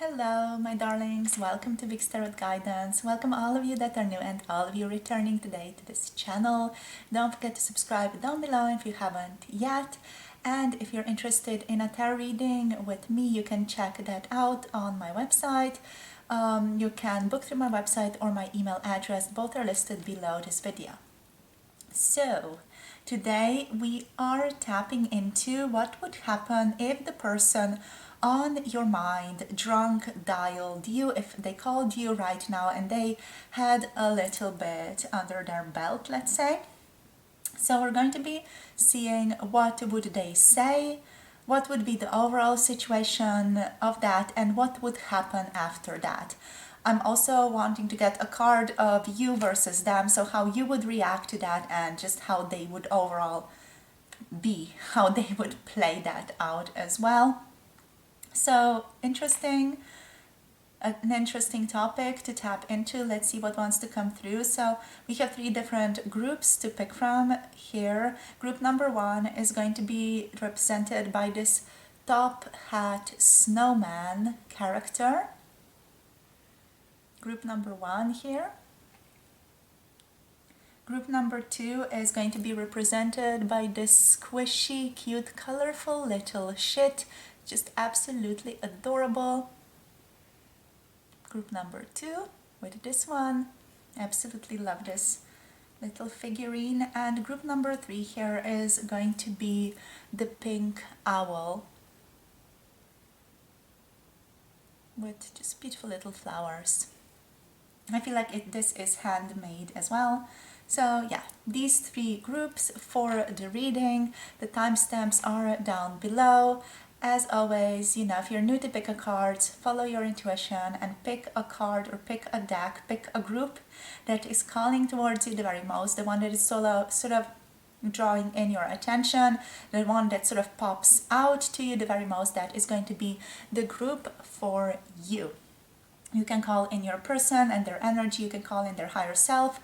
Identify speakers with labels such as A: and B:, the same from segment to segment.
A: Hello, my darlings. Welcome to Big Tarot Guidance. Welcome all of you that are new and all of you returning today to this channel. Don't forget to subscribe down below if you haven't yet. And if you're interested in a tarot reading with me, you can check that out on my website. You can book through my website or my email address. Both are listed below this video. So, today we are tapping into what would happen if the person on your mind drunk dialed you, if they called you right now and they had a little bit under their belt, let's say. So we're going to be seeing what would they say, what would be the overall situation of that, and what would happen after that. I'm also wanting to get a card of you versus them, so how you would react to that and just how they would overall be, how they would play that out as well. So an interesting topic to tap into. Let's see what wants to come through. So we have 3 different groups to pick from here. Group number 1 is going to be represented by this top hat snowman character. Group number 1 here. Group number 2 is going to be represented by this squishy, cute, colorful little shit. Just absolutely adorable. Group number 2 with this one. Absolutely love this little figurine. And group number 3 here is going to be the pink owl with just beautiful little flowers. I feel like this is handmade as well. So yeah, these 3 groups for the reading. The timestamps are down below. As always, if you're new to pick a card, follow your intuition and pick a card or pick a deck, pick a group that is calling towards you the very most, the one that is sort of drawing in your attention, the one that sort of pops out to you the very most. That is going to be the group for you. You can call in your person and their energy, you can call in their higher self.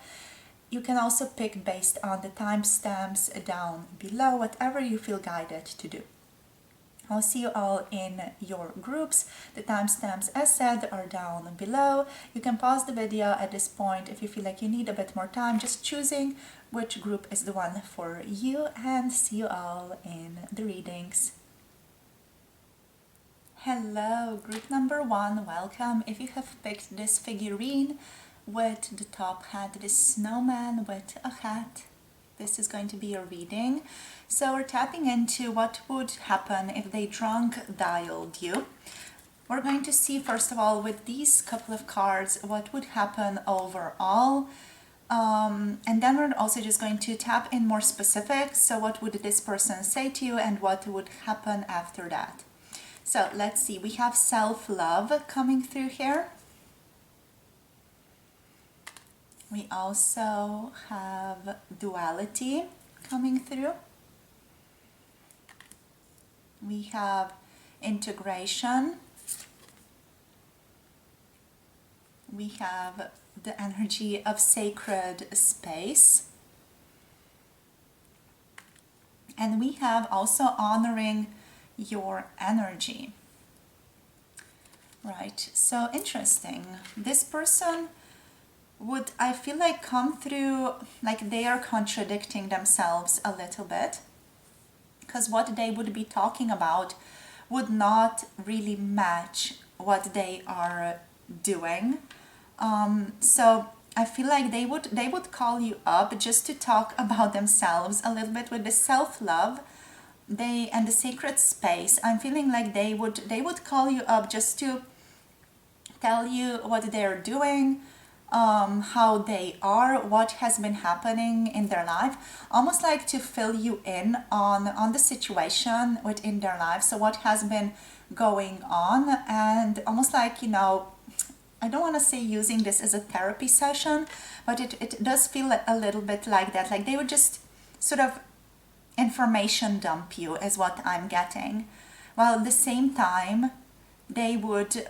A: You can also pick based on the timestamps down below, whatever you feel guided to do. I'll see you all in your groups. The timestamps, as said, are down below. You can pause the video at this point if you feel like you need a bit more time, just choosing which group is the one for you, and see you all in the readings. Hello, group number 1, welcome. If you have picked this figurine with the top hat, this snowman with a hat, this is going to be a reading. So we're tapping into what would happen if they drunk dialed you. We're going to see, first of all, with these couple of cards, what would happen overall. And then we're also just going to tap in more specifics. So what would this person say to you and what would happen after that? So let's see, we have self-love coming through here. We also have duality coming through. We have integration. We have the energy of sacred space. And we have also honoring your energy. Right, so interesting. This person would, I feel like, come through like they are contradicting themselves a little bit, because what they would be talking about would not really match what they are doing. So I feel like they would call you up just to talk about themselves a little bit with the self-love and the sacred space. I'm feeling like they would call you up just to tell you what they're doing, how they are, what has been happening in their life, almost like to fill you in on the situation within their life. So what has been going on, and almost like, I don't want to say using this as a therapy session, but it does feel a little bit like that. Like they would just sort of information dump you is what I'm getting, while at the same time they would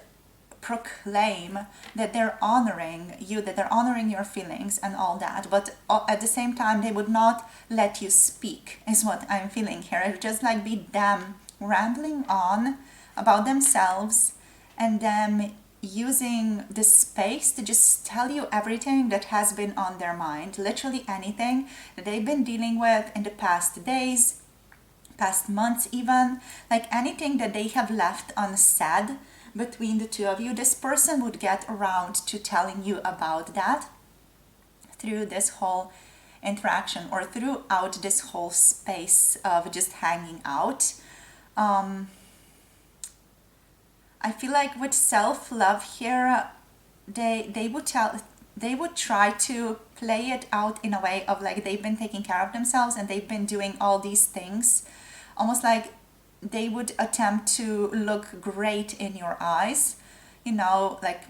A: proclaim that they're honoring you, that they're honoring your feelings and all that, but at the same time they would not let you speak, is what I'm feeling here. It would just like be them rambling on about themselves and them using the space to just tell you everything that has been on their mind, literally anything that they've been dealing with in the past days, past months even, like anything that they have left unsaid between the two of you. This person would get around to telling you about that through this whole interaction or throughout this whole space of just hanging out. I feel like with self-love here, they would try to play it out in a way of like they've been taking care of themselves and they've been doing all these things, almost like they would attempt to look great in your eyes, you know, like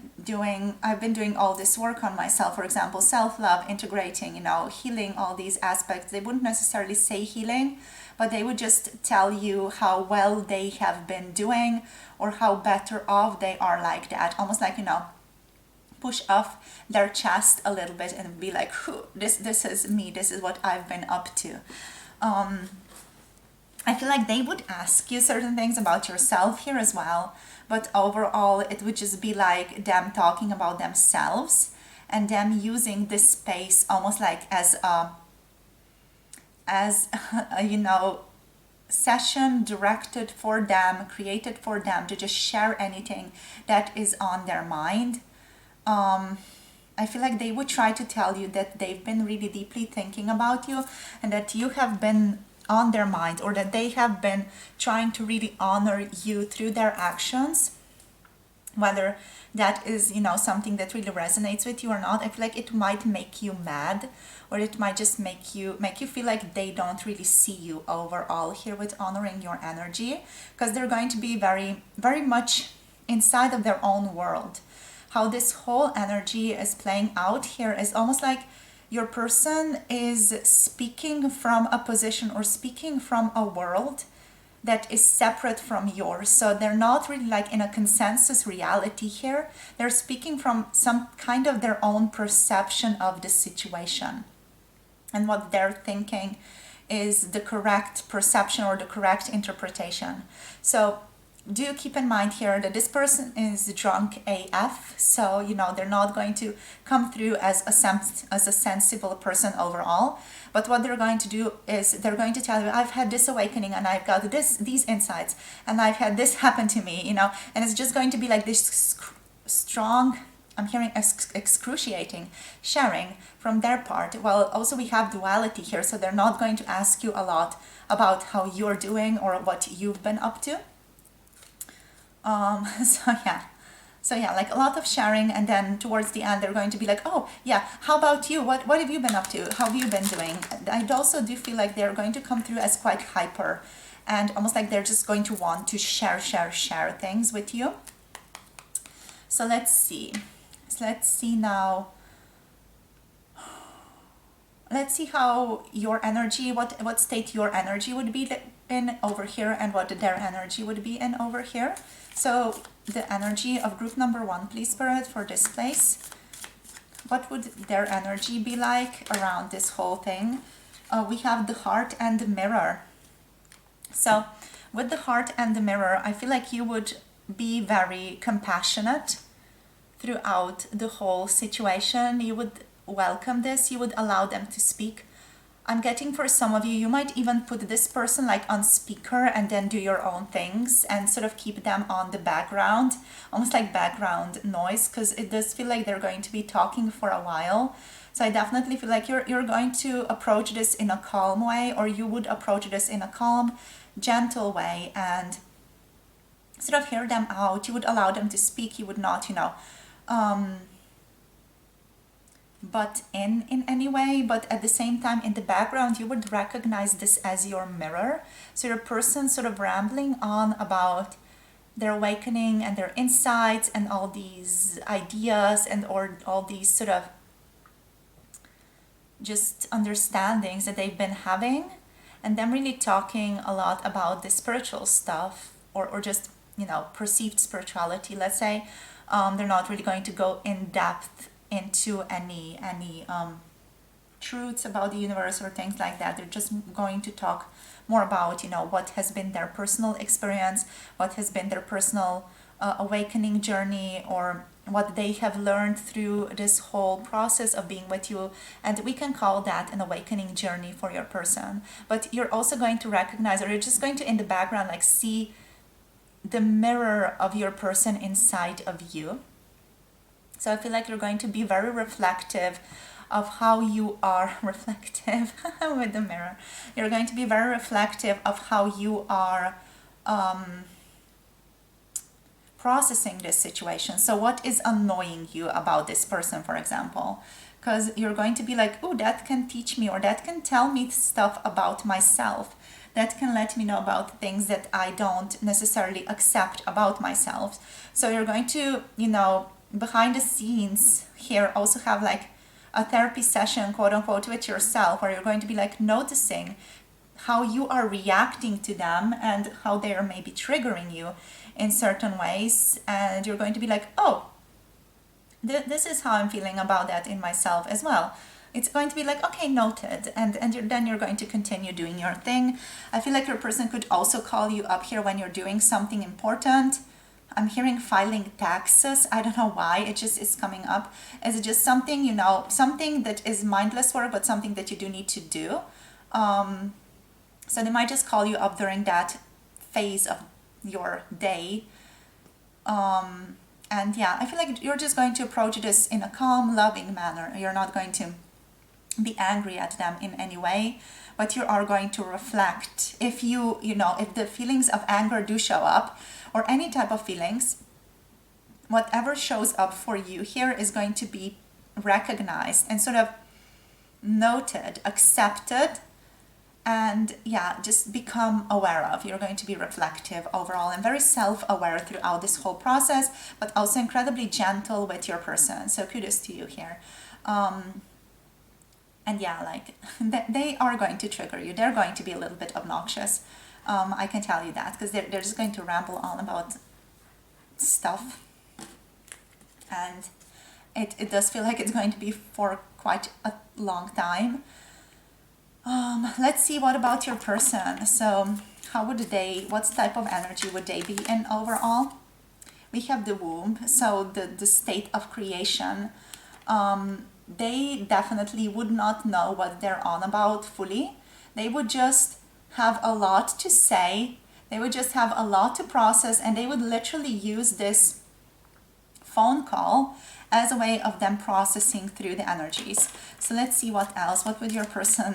A: I've been doing all this work on myself, for example, self-love, integrating, you know, healing, all these aspects. They wouldn't necessarily say healing, but they would just tell you how well they have been doing or how better off they are, like that, almost like, you know, push off their chest a little bit and be like, this is me, this is what I've been up to. I feel like they would ask you certain things about yourself here as well, but overall it would just be like them talking about themselves and them using this space almost like as a you know, session directed for them, created for them to just share anything that is on their mind. I feel like they would try to tell you that they've been really deeply thinking about you and that you have been on their mind, or that they have been trying to really honor you through their actions, whether that is, you know, something that really resonates with you or not. I feel like it might make you mad, or it might just make you feel like they don't really see you overall here with honoring your energy, because they're going to be very, very much inside of their own world. How this whole energy is playing out here is almost like your person is speaking from a position or speaking from a world that is separate from yours. So they're not really like in a consensus reality here. They're speaking from some kind of their own perception of the situation. And what they're thinking is the correct perception or the correct interpretation. So do keep in mind here that this person is drunk AF, so you know they're not going to come through as a sensible person overall. But what they're going to do is they're going to tell you, I've had this awakening and I've got these insights and I've had this happen to me, you know, and it's just going to be like this strong, I'm hearing excruciating sharing from their part. Well, also we have duality here, so they're not going to ask you a lot about how you're doing or what you've been up to. So yeah, like a lot of sharing, and then towards the end they're going to be like, oh yeah, how about you, what have you been up to, how have you been doing? I also do feel like they're going to come through as quite hyper and almost like they're just going to want to share things with you. So let's see now, let's see how your energy, what state your energy would be in over here and what their energy would be in over here. So the energy of group number 1, please, Spirit, for this place. What would their energy be like around this whole thing? We have the heart and the mirror. So with the heart and the mirror, I feel like you would be very compassionate throughout the whole situation. You would welcome this, you would allow them to speak. I'm getting for some of you, you might even put this person like on speaker and then do your own things and sort of keep them on the background, almost like background noise, because it does feel like they're going to be talking for a while. So I definitely feel like you're going to approach this in a calm way, or you would approach this in a calm, gentle way and sort of hear them out. You would allow them to speak. You would not, you know, butt in any way, but at the same time in the background you would recognize this as your mirror. So your person sort of rambling on about their awakening and their insights and all these ideas and or all these sort of just understandings that they've been having, and them really talking a lot about the spiritual stuff or just, you know, perceived spirituality, let's say. They're not really going to go in depth into any truths about the universe or things like that. They're just going to talk more about, you know, what has been their personal experience, what has been their personal awakening journey, or what they have learned through this whole process of being with you. And we can call that an awakening journey for your person. But you're also going to recognize, or you're just going to in the background like see the mirror of your person inside of you. So I feel like you're going to be very reflective of how you are reflective with the mirror. You're going to be very reflective of how you are processing this situation. So what is annoying you about this person, for example? Because you're going to be like, oh, that can teach me, or that can tell me stuff about myself. That can let me know about things that I don't necessarily accept about myself. So you're going to, behind the scenes here also have like a therapy session, quote unquote, with yourself, where you're going to be like noticing how you are reacting to them and how they are maybe triggering you in certain ways. And you're going to be like, oh, this is how I'm feeling about that in myself as well. It's going to be like, okay, noted. And then you're going to continue doing your thing. I feel like your person could also call you up here when you're doing something important. I'm hearing filing taxes. I don't know why. It just is coming up. Is it just something, something that is mindless work, but something that you do need to do? So they might just call you up during that phase of your day. And yeah, I feel like you're just going to approach this in a calm, loving manner. You're not going to be angry at them in any way, but you are going to reflect. If if the feelings of anger do show up, or any type of feelings, whatever shows up for you here is going to be recognized and sort of noted, accepted, and just become aware of. You're going to be reflective overall and very self-aware throughout this whole process, but also incredibly gentle with your person. So kudos to you here. And they are going to trigger you. They're going to be a little bit obnoxious. I can tell you that, because they're just going to ramble on about stuff. And it does feel like it's going to be for quite a long time. Let's see, what about your person? So what type of energy would they be in overall? We have the womb, so the state of creation. They definitely would not know what they're on about fully. They would just have a lot to say. They would just have a lot to process, and they would literally use this phone call as a way of them processing through the energies. So let's see what else. What would your person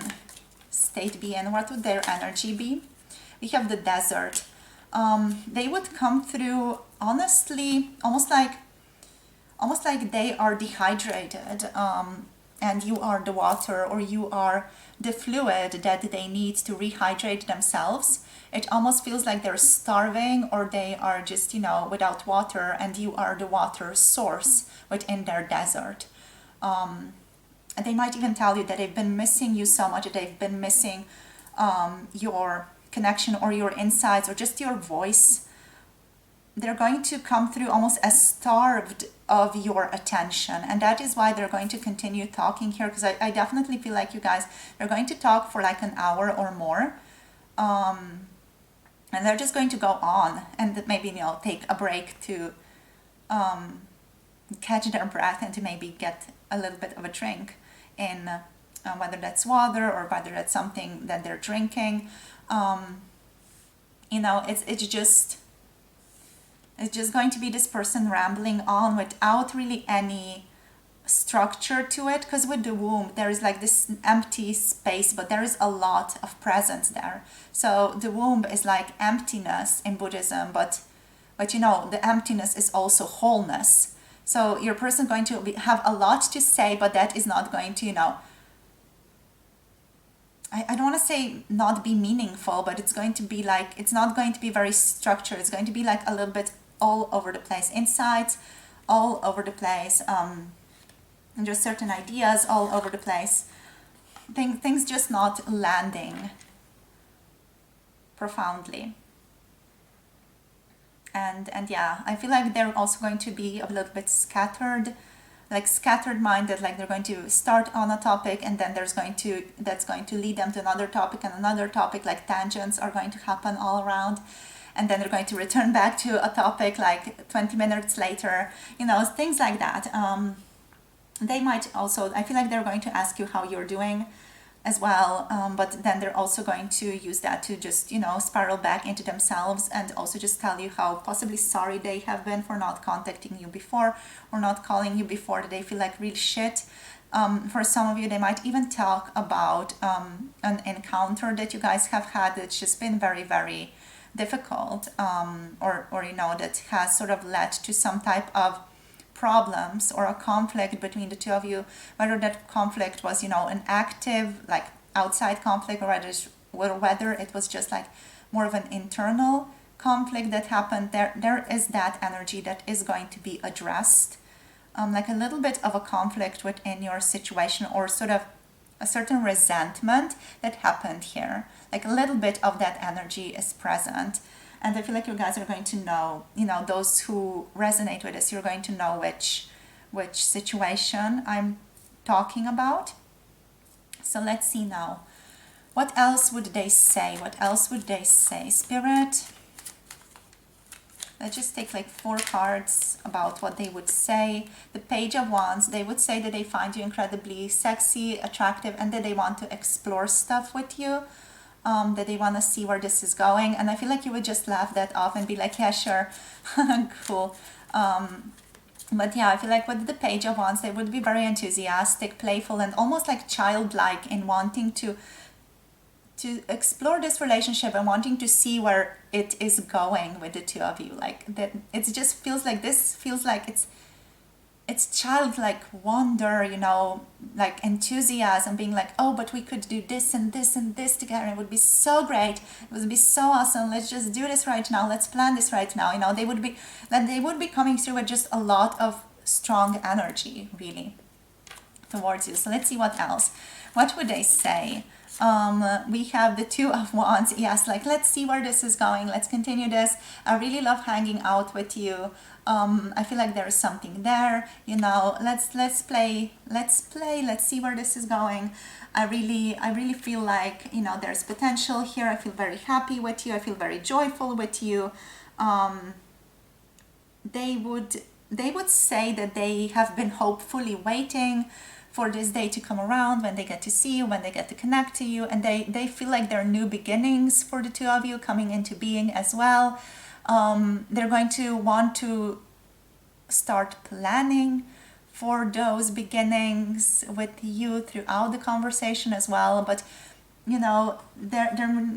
A: state be, and what would their energy be? We have the desert. They would come through, honestly, almost like they are dehydrated, and you are the water, or you are the fluid that they need to rehydrate themselves. It almost feels like they're starving, or they are just, without water, and you are the water source within their desert. And they might even tell you that they've been missing you so much, that they've been missing your connection, or your insights, or just your voice. They're going to come through almost as starved of your attention, and that is why they're going to continue talking here, because I definitely feel like you guys are going to talk for like an hour or more, and they're just going to go on, and maybe take a break to catch their breath, and to maybe get a little bit of a drink in whether that's water, or whether that's something that they're drinking. It's just going to be this person rambling on without really any structure to it, because with the womb there is like this empty space, but there is a lot of presence there. So the womb is like emptiness in Buddhism, but the emptiness is also wholeness. So your person is going to have a lot to say, but that is not going to, I don't want to say not be meaningful, but it's going to be like, it's not going to be very structured. It's going to be like a little bit all over the place, insights all over the place, and just certain ideas all over the place. Things just not landing profoundly. And I feel like they're also going to be a little bit scattered minded, like they're going to start on a topic, and then that's going to lead them to another topic and another topic, like tangents are going to happen all around. and then they're going to return back to a topic like 20 minutes later, things like that. They might also, I feel like they're going to ask you how you're doing as well, but then they're also going to use that to just, spiral back into themselves, and also just tell you how possibly sorry they have been for not contacting you before, or not calling you before, that they feel like real shit. For some of you, they might even talk about an encounter that you guys have had that's just been very, very difficult, or that has sort of led to some type of problems or a conflict between the two of you, whether that conflict was, an active, like outside conflict, or whether it was just like more of an internal conflict that happened. There is that energy that is going to be addressed, like a little bit of a conflict within your situation, or sort of a certain resentment that happened here. Like a little bit of that energy is present. And I feel like you guys are going to know, those who resonate with this, you're going to know which situation I'm talking about. So let's see now. What else would they say? What else would they say? Spirit, let's just take like 4 cards about what they would say. The Page of Wands, they would say that they find you incredibly sexy, attractive, and that they want to explore stuff with you. That they want to see where this is going, and I feel like you would just laugh that off and be like, yeah, sure, cool. But yeah, I feel like with the Page of Wands, they would be very enthusiastic, playful, and almost like childlike in wanting to explore this relationship and wanting to see where it is going with the two of you. Like that, it just feels like it's childlike wonder, like enthusiasm, being like, oh, but we could do this and this and this together. It would be so great. It would be so awesome. Let's just do this right now. Let's plan this right now. They would be coming through with just a lot of strong energy, really, towards you. So let's see what else. What would they say? We have the Two of Wands. Yes, like, let's see where this is going. Let's continue this. I really love hanging out with you. I feel like there is something there, let's play, let's see where this is going. I really feel like, there's potential here. I feel very happy with you. I feel very joyful with you. They would say that they have been hopefully waiting for this day to come around, when they get to see you, when they get to connect to you, and they feel like there are new beginnings for the two of you coming into being as well. They're going to want to start planning for those beginnings with you throughout the conversation as well. But they're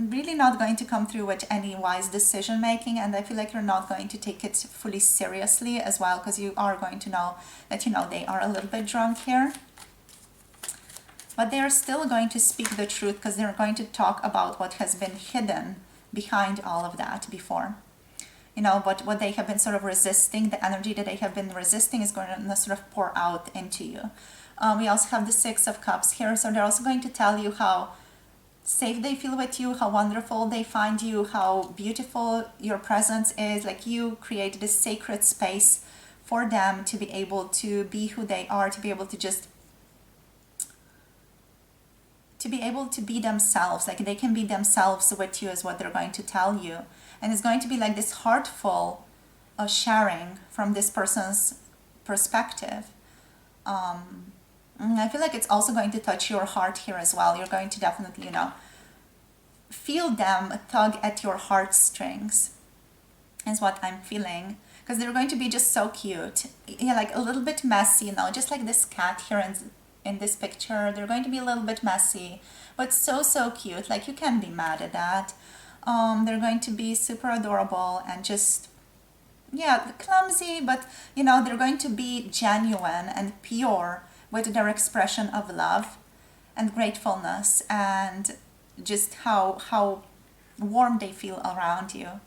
A: really not going to come through with any wise decision making, and I feel like you're not going to take it fully seriously as well, because you are going to know that they are a little bit drunk here. But they are still going to speak the truth, because they're going to talk about what has been hidden behind all of that before. What they have been sort of resisting, the energy that they have been resisting is going to sort of pour out into you. We also have the Six of Cups here, so they're also going to tell you how safe they feel with you, how wonderful they find you, how beautiful your presence is. Like, you create this sacred space for them to be able to be who they are, to be able to be themselves. Like, they can be themselves with you, is what they're going to tell you. And it's going to be like this heartful sharing from this person's perspective. I feel like it's also going to touch your heart here as well. You're going to definitely, feel them tug at your heartstrings, is what I'm feeling. Because they're going to be just so cute. Yeah, like a little bit messy, just like this cat here in this picture. They're going to be a little bit messy, but so cute. Like, you can't be mad at that. They're going to be super adorable and just, clumsy, but they're going to be genuine and pure with their expression of love and gratefulness, and just how warm they feel around you,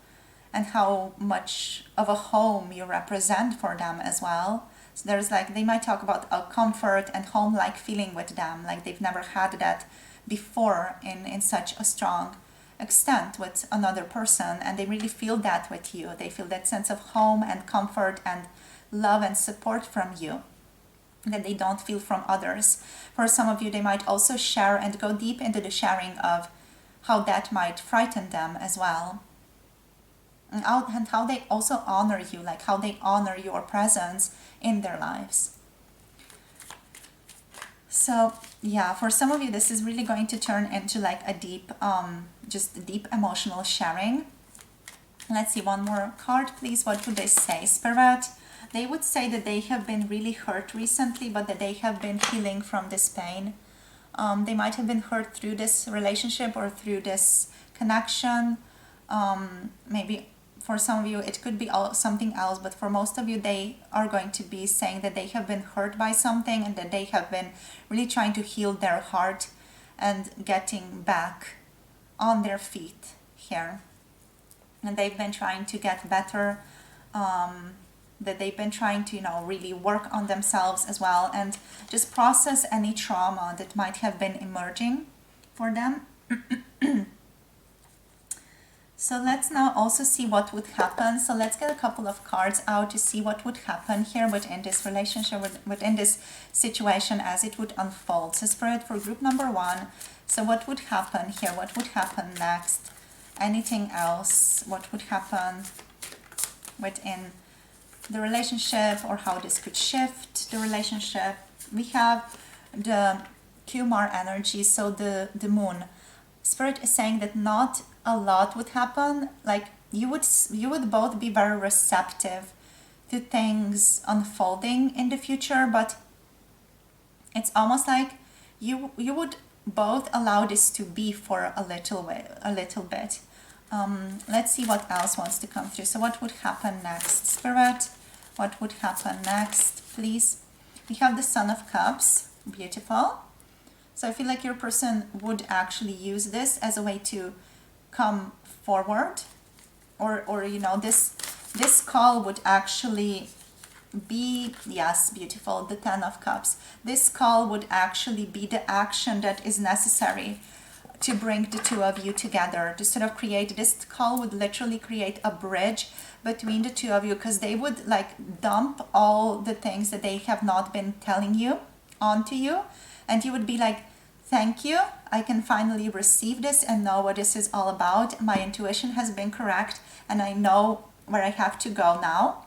A: and how much of a home you represent for them as well. So there's like, they might talk about a comfort and home-like feeling with them, like they've never had that before in such a strong extent with another person, and they really feel that with you. They feel that sense of home and comfort and love and support from you that they don't feel from others. For some of you, they might also share and go deep into the sharing of how that might frighten them as well. and how they also honor you, like how they honor your presence in their lives. So yeah, for some of you, this is really going to turn into like a deep, just deep emotional sharing. Let's see, one more card, please. What would they say, Spirit? They would say that they have been really hurt recently, but that they have been healing from this pain. They might have been hurt through this relationship or through this connection. Maybe for some of you it could be something else, but for most of you they are going to be saying that they have been hurt by something and that they have been really trying to heal their heart and getting back on their feet here. And they've been trying to get better, that they've been trying to, really work on themselves as well and just process any trauma that might have been emerging for them. So let's now also see what would happen. So let's get a couple of cards out to see what would happen here within this relationship, within this situation as it would unfold. So Spirit, for group number 1, so what would happen here? What would happen next? Anything else? What would happen within the relationship, or how this could shift the relationship? We have the Kumar energy, so the moon. Spirit is saying that not a lot would happen. Like you would both be very receptive to things unfolding in the future, but it's almost like you would both allow this to be for a little bit. Let's see what else wants to come through. So what would happen next, Spirit? What would happen next, please? We have the Son of Cups. Beautiful. So I feel like your person would actually use this as a way to come forward, or this call would actually be, yes, beautiful, the Ten of Cups. This call would actually be the action that is necessary to bring the two of you together, to sort of create, this call would literally create a bridge between the two of you, because they would like dump all the things that they have not been telling you onto you, and you would be like, thank you, I can finally receive this and know what this is all about. My intuition has been correct and I know where I have to go now.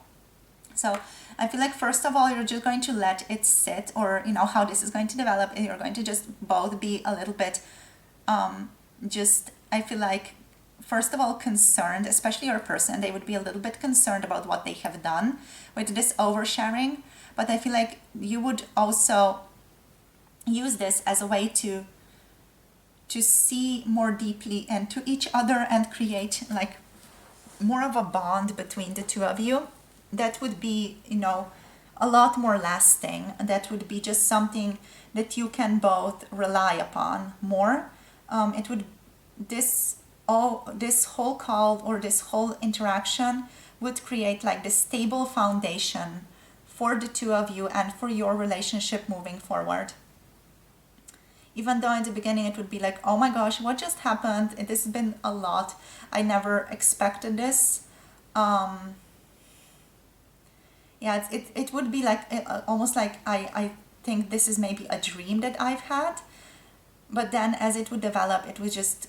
A: So I feel like first of all, you're just going to let it sit, or how this is going to develop, and you're going to just both be a little bit I feel like first of all concerned, especially your person, they would be a little bit concerned about what they have done with this oversharing, but I feel like you would also use this as a way to see more deeply into each other and create like more of a bond between the two of you that would be a lot more lasting. That would be just something that you can both rely upon more. It would this whole call or this whole interaction would create like this stable foundation for the two of you and for your relationship moving forward. Even though in the beginning it would be like, oh my gosh, what just happened? It has been a lot. I never expected this. It would be like almost like I think this is maybe a dream that I've had. But then as it would develop, it would just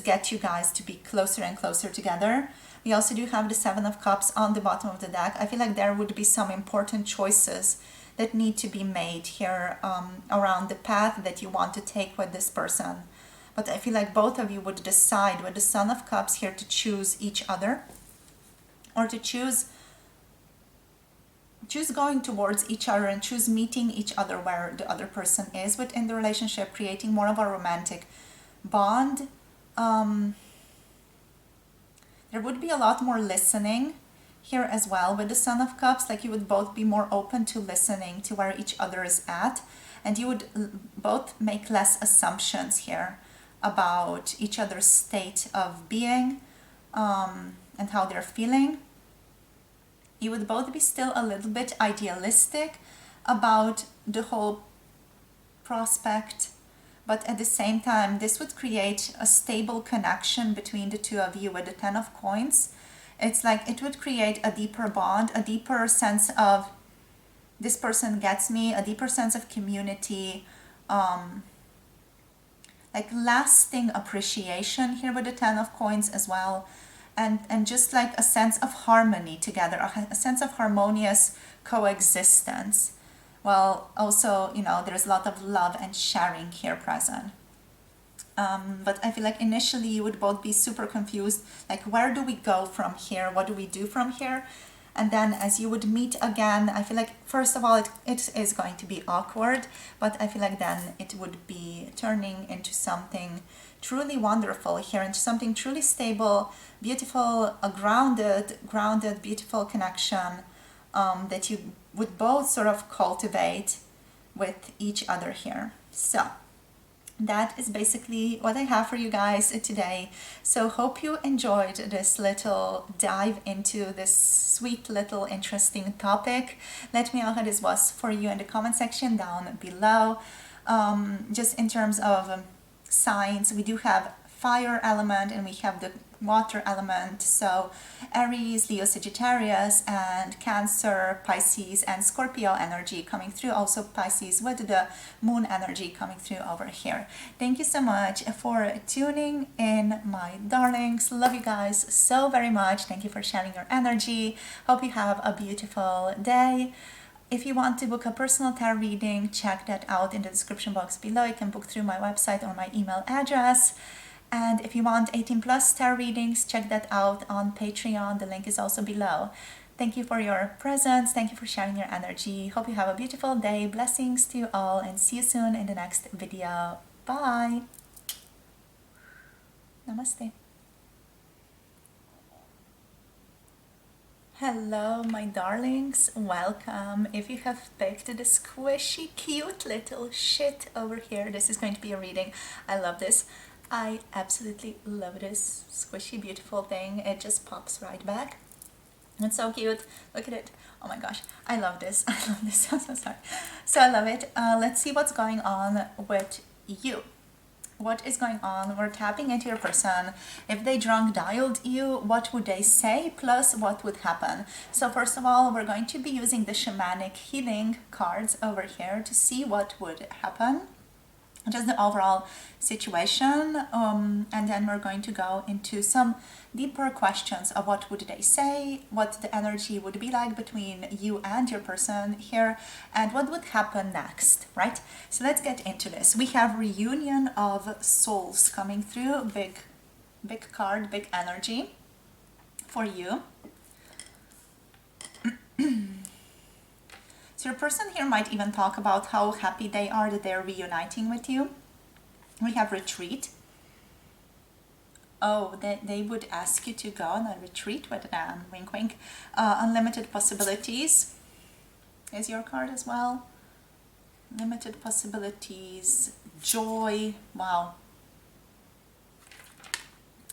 A: get you guys to be closer and closer together. We also do have the Seven of Cups on the bottom of the deck. I feel like there would be some important choices that need to be made here around the path that you want to take with this person. But I feel like both of you would decide with the Son of Cups here to choose each other, or to choose going towards each other and choose meeting each other where the other person is within the relationship, creating more of a romantic bond. There would be a lot more listening here as well with the Son of Cups. Like you would both be more open to listening to where each other is at, and you would both make less assumptions here about each other's state of being and how they're feeling. You would both be still a little bit idealistic about the whole prospect, but at the same time this would create a stable connection between the two of you with the Ten of Coins. It's like it would create a deeper bond, a deeper sense of this person gets me, a deeper sense of community, like lasting appreciation here with the Ten of Coins as well. and just like a sense of harmony together, a sense of harmonious coexistence. Well, also, there's a lot of love and sharing here present. But I feel like initially you would both be super confused, like where do we go from here? What do we do from here? And then as you would meet again, I feel like first of all it is going to be awkward, but I feel like then it would be turning into something truly wonderful here, into something truly stable, beautiful, a grounded, beautiful connection that you would both sort of cultivate with each other here. So that is basically what I have for you guys today. So hope you enjoyed this little dive into this sweet little interesting topic. Let me know how this was for you in the comment section down below. Just in terms of signs, we do have fire element and we have the water element, so Aries, Leo, Sagittarius, and Cancer, Pisces, and Scorpio energy coming through. Also Pisces with the moon energy coming through over here. Thank you so much for tuning in, my darlings. Love you guys so very much. Thank you for sharing your energy. Hope you have a beautiful day. If you want to book a personal tarot reading, check that out in the description box below. You can book through my website or my email address. And if you want 18 plus tarot readings, check that out on Patreon. The link is also below. Thank you for your presence. Thank you for sharing your energy. Hope you have a beautiful day. Blessings to you all and see you soon in the next video. Bye. Namaste. Hello, my darlings. Welcome. If you have picked the squishy, cute little shit over here, this is going to be a reading. I love this. I absolutely love this squishy, beautiful thing. It just pops right back. It's so cute. Look at it. Oh my gosh. I love this. I love this. I'm so sorry. So I love it. Let's see what's going on with you. What is going on? We're tapping into your person. If they drunk dialed you, what would they say? Plus, what would happen? So first of all, we're going to be using the shamanic healing cards over here to see what would happen. Just the overall situation, and then we're going to go into some deeper questions of what would they say, what the energy would be like between you and your person here, and what would happen next, right? So let's get into this. We have reunion of souls coming through. Big card, big energy for you. So your person here might even talk about how happy they are that they're reuniting with you. We have retreat. Oh, they would ask you to go on a retreat with them. Wink, wink. Unlimited possibilities is your card as well. Limited possibilities. Joy. Wow.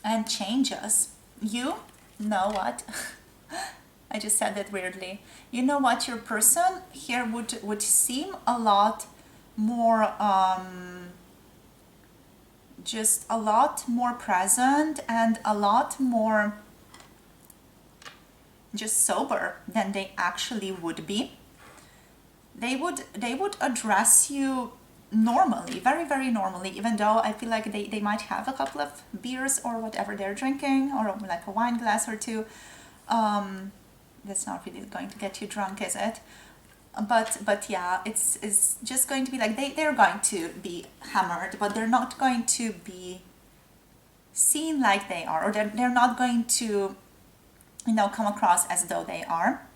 A: And changes. You know what? I just said that weirdly. You know what, your person here would seem a lot more, just a lot more present and a lot more just sober than they actually would be. They would address you normally, very, very normally, even though I feel like they might have a couple of beers or whatever they're drinking, or like a wine glass or two. That's not really going to get you drunk, is it? But yeah, it's just going to be like they're going to be hammered, but they're not going to be seen like they are, or they're not going to, come across as though they are.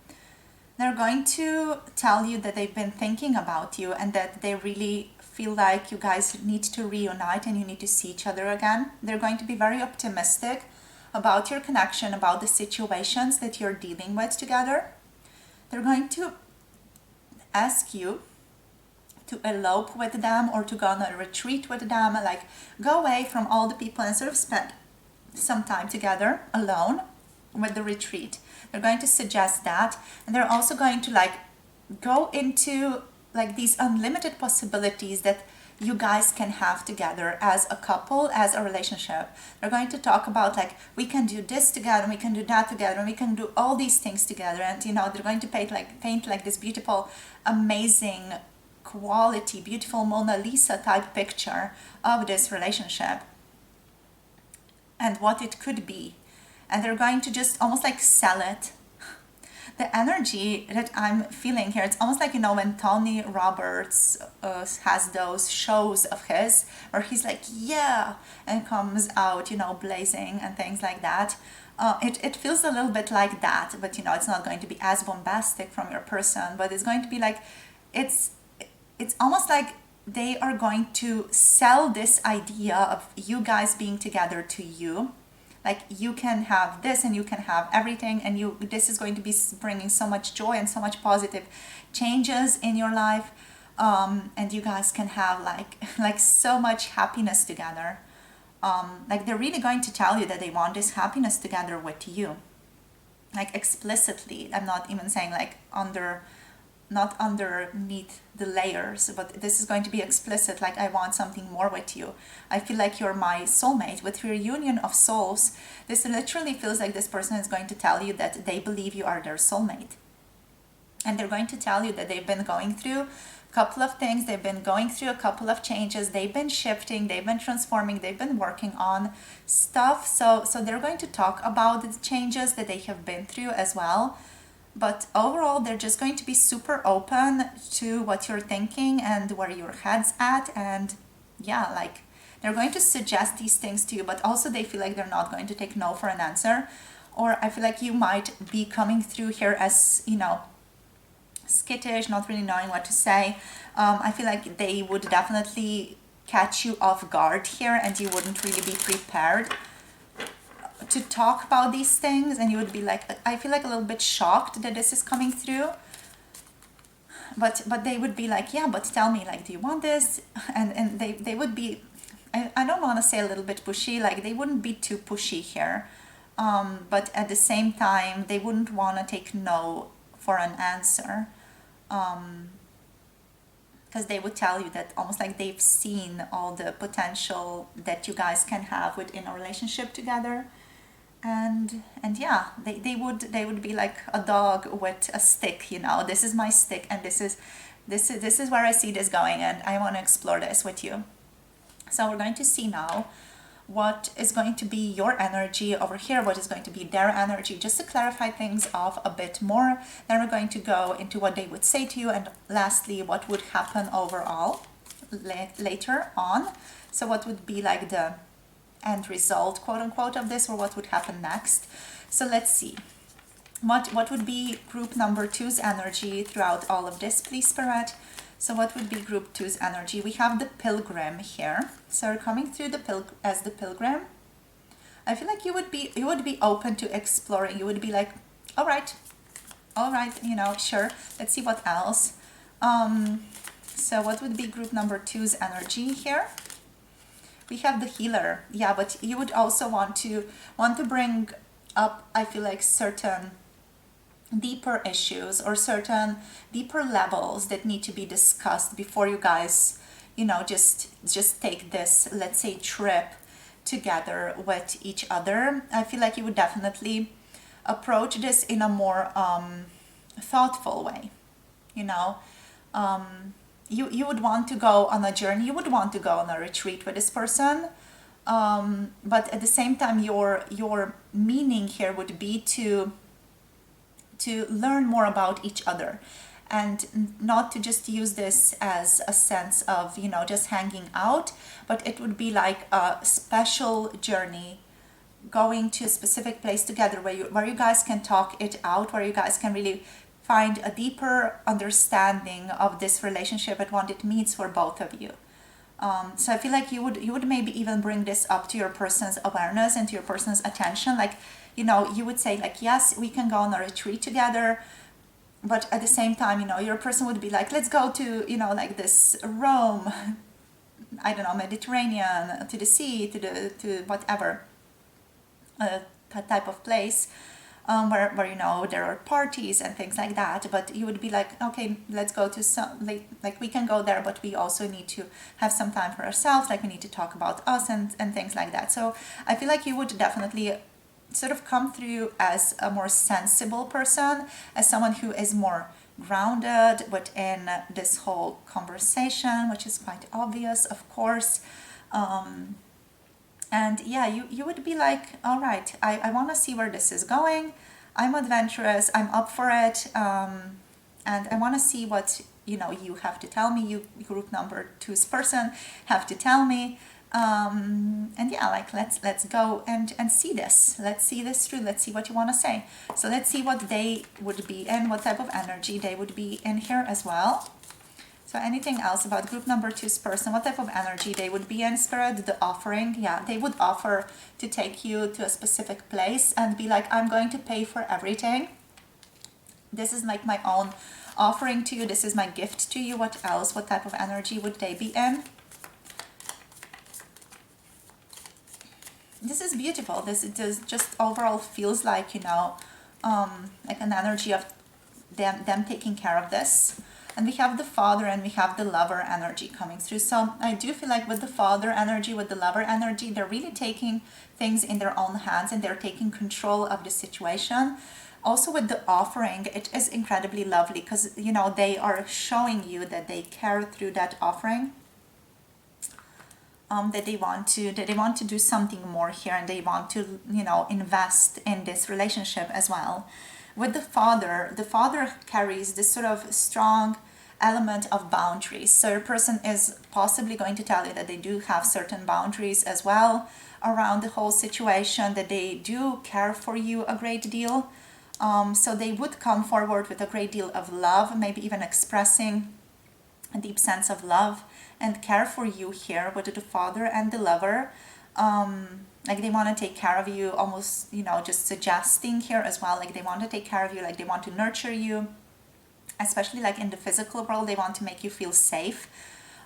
A: They're going to tell you that they've been thinking about you and that they really feel like you guys need to reunite and you need to see each other again. They're going to be very optimistic about your connection, about the situations that you're dealing with together. They're going to ask you to elope with them or to go on a retreat with them, like go away from all the people and sort of spend some time together alone with the retreat. They're going to suggest that, and they're also going to go into these unlimited possibilities that you guys can have together as a couple, as a relationship. They're going to talk about we can do this together, and we can do that together, and we can do all these things together. And they're going to paint this beautiful, amazing quality, beautiful Mona Lisa type picture of this relationship and what it could be. and they're going to just almost like sell it. The energy that I'm feeling here, it's almost like, when Tony Roberts has those shows of his where he's like, yeah, and comes out, blazing and things like that. It feels a little bit like that, but it's not going to be as bombastic from your person, but it's going to be like, it's almost like they are going to sell this idea of you guys being together to you. Like, you can have this and you can have everything, and this is going to be bringing so much joy and so much positive changes in your life, and you guys can have like so much happiness together. Like, they're really going to tell you that they want this happiness together with you, like explicitly. I'm not even saying like not underneath the layers, but this is going to be explicit, like, I want something more with you. I feel like you're my soulmate. With your union of souls, this literally feels like this person is going to tell you that they believe you are their soulmate. And they're going to tell you that they've been going through a couple of things, they've been going through a couple of changes, they've been shifting, they've been transforming, they've been working on stuff. So they're going to talk about the changes that they have been through as well. But overall, they're just going to be super open to what you're thinking and where your head's at. And yeah, like, they're going to suggest these things to you, but also they feel like they're not going to take no for an answer. Or I feel like you might be coming through here as, skittish, not really knowing what to say. I feel like they would definitely catch you off guard here, and you wouldn't really be prepared to talk about these things, and you would be like, I feel like a little bit shocked that this is coming through, but they would be like, yeah, but tell me, like, do you want this? And they would be, I don't want to say a little bit pushy, like, they wouldn't be too pushy here, but at the same time they wouldn't want to take no for an answer, because they would tell you that almost like they've seen all the potential that you guys can have within a relationship together. And yeah, they would be like a dog with a stick. This is my stick, and this is where I see this going, and I want to explore this with you. So we're going to see now what is going to be your energy over here, what is going to be their energy, just to clarify things off a bit more. Then we're going to go into what they would say to you, and lastly, what would happen overall later on. So what would be like the end result, quote unquote, of this, or what would happen next. So let's see. What would be group number 2's energy throughout all of this, please, Spirit? So what would be group 2's energy? We have the Pilgrim here. So we're coming through as the Pilgrim. I feel like you would be open to exploring. You would be like, all right, sure. Let's see what else. So what would be group number 2's energy here? We have the Healer. Yeah, but you would also want to bring up, I feel like, certain deeper issues or certain deeper levels that need to be discussed before you guys, just take this, let's say, trip together with each other. I feel like you would definitely approach this in a more thoughtful way. You would want to go on a journey, you would want to go on a retreat with this person, but at the same time your meaning here would be to learn more about each other, and not to just use this as a sense of just hanging out, but it would be like a special journey, going to a specific place together where you guys can talk it out, where you guys can really find a deeper understanding of this relationship and what it means for both of you. So I feel like you would maybe even bring this up to your person's awareness and to your person's attention. Like, you would say like, yes, we can go on a retreat together, but at the same time, your person would be like, let's go to, like this Rome, I don't know, Mediterranean, to the sea, to whatever type of place. Where there are parties and things like that, but you would be like, okay, let's go to some, like we can go there, but we also need to have some time for ourselves, like we need to talk about us and things like that. So I feel like you would definitely sort of come through as a more sensible person, as someone who is more grounded within this whole conversation, which is quite obvious, of course. And yeah, you would be like, all right, I want to see where this is going. I'm adventurous, I'm up for it, and I want to see what you have to tell me. You, group number two's person, have to tell me. And yeah, like let's go and see this. Let's see this through. Let's see what you want to say. So let's see what they would be in, what type of energy they would be in here as well. So anything else about group number two's person, what type of energy they would be in? Spirit, the offering, yeah, they would offer to take you to a specific place and be like, I'm going to pay for everything. This is like my own offering to you. This is my gift to you. What else? What type of energy would they be in? This is beautiful. This just overall feels like, like an energy of them taking care of this. And we have the father and we have the lover energy coming through. So I do feel like with the father energy, with the lover energy, they're really taking things in their own hands and they're taking control of the situation. Also with the offering, it is incredibly lovely because, they are showing you that they care through that offering. That they want to do something more here and they want to, invest in this relationship as well. With the father carries this sort of strong element of boundaries. So your person is possibly going to tell you that they do have certain boundaries as well around the whole situation, that they do care for you a great deal. So they would come forward with a great deal of love, maybe even expressing a deep sense of love and care for you here with the father and the lover. Like they want to take care of you, almost, just suggesting here as well, like they want to take care of you, like they want to nurture you, especially like in the physical world, they want to make you feel safe.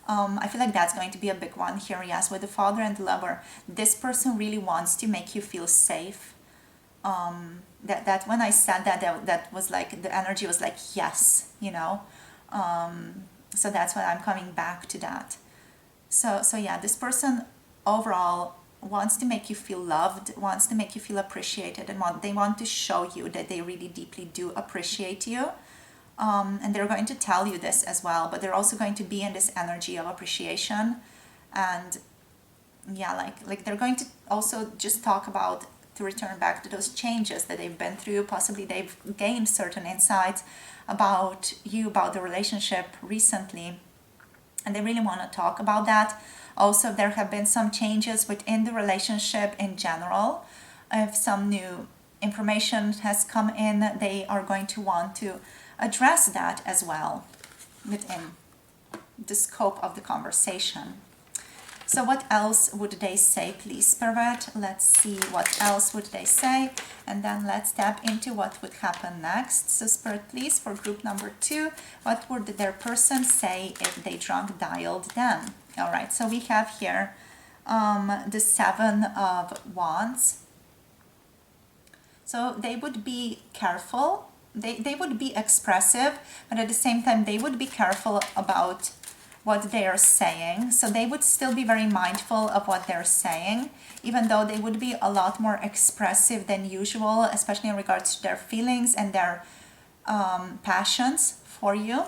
A: I feel like that's going to be a big one here, yes, with the father and the lover. This person really wants to make you feel safe. That when I said that was like, the energy was like, yes, so that's why I'm coming back to that. So yeah, this person overall wants to make you feel loved, wants to make you feel appreciated, and they want to show you that they really deeply do appreciate you. And they're going to tell you this as well, but they're also going to be in this energy of appreciation. And yeah, like they're going to also just talk about, to return back to those changes that they've been through. Possibly they've gained certain insights about you, about the relationship recently, and they really want to talk about that. Also, there have been some changes within the relationship in general. If some new information has come in, they are going to want to address that as well within the scope of the conversation. So what else would they say, please, Spirit? Let's see what else would they say, and then let's tap into what would happen next. So Spirit, please, for group number 2, what would their person say if they drunk dialed them? All right, so we have here the 7 of Wands. So they would be careful. They would be expressive, but at the same time, they would be careful about what they are saying. So they would still be very mindful of what they're saying, even though they would be a lot more expressive than usual, especially in regards to their feelings and their passions for you.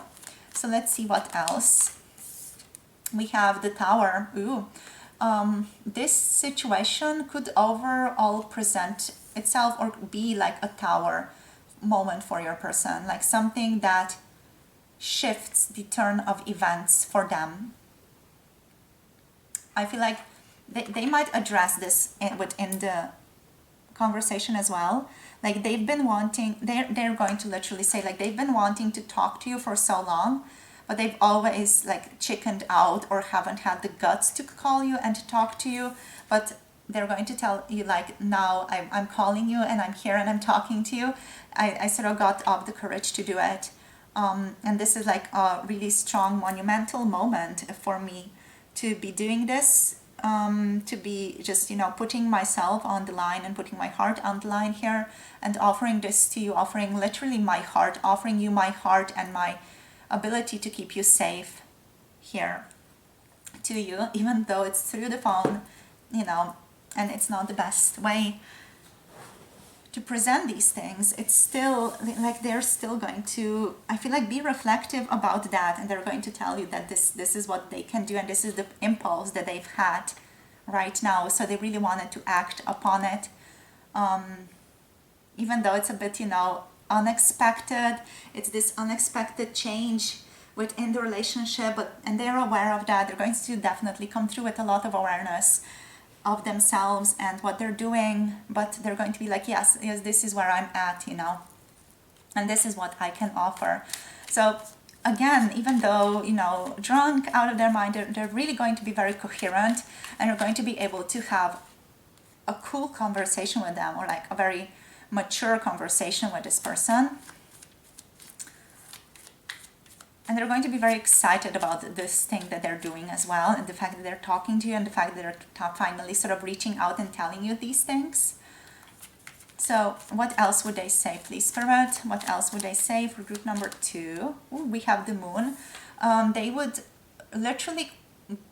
A: So let's see what else. We have the Tower. Ooh. This situation could overall present itself or be like a tower moment for your person, like something that shifts the turn of events for them. I feel like they might address this within the conversation as well. Like they've been wanting, they're going to literally say like they've been wanting to talk to you for so long, but they've always like chickened out or haven't had the guts to call you and to talk to you. But they're going to tell you like, now I'm calling you and I'm here and I'm talking to you. I sort of got up the courage to do it. And this is like a really strong monumental moment for me to be doing this, to be just, putting myself on the line and putting my heart on the line here and offering this to you, offering literally my heart, offering you my heart and my ability to keep you safe here to you, even though it's through the phone, and it's not the best way to present these things. It's still like they're still going to, I feel like, be reflective about that, and they're going to tell you that this is what they can do and this is the impulse that they've had right now, so they really wanted to act upon it. Even though it's a bit, unexpected, it's this unexpected change within the relationship, and they're aware of that. They're going to definitely come through with a lot of awareness of themselves and what they're doing, but they're going to be like, yes, this is where I'm at, and this is what I can offer. So again, even though, drunk out of their mind, they're really going to be very coherent, and you're going to be able to have a cool conversation with them, or like a very mature conversation with this person. And they're going to be very excited about this thing that they're doing as well, and the fact that they're talking to you, and the fact that they're finally sort of reaching out and telling you these things. So what else would they say, please, Spirit? What else would they say for group number 2? Ooh, we have the moon. They would literally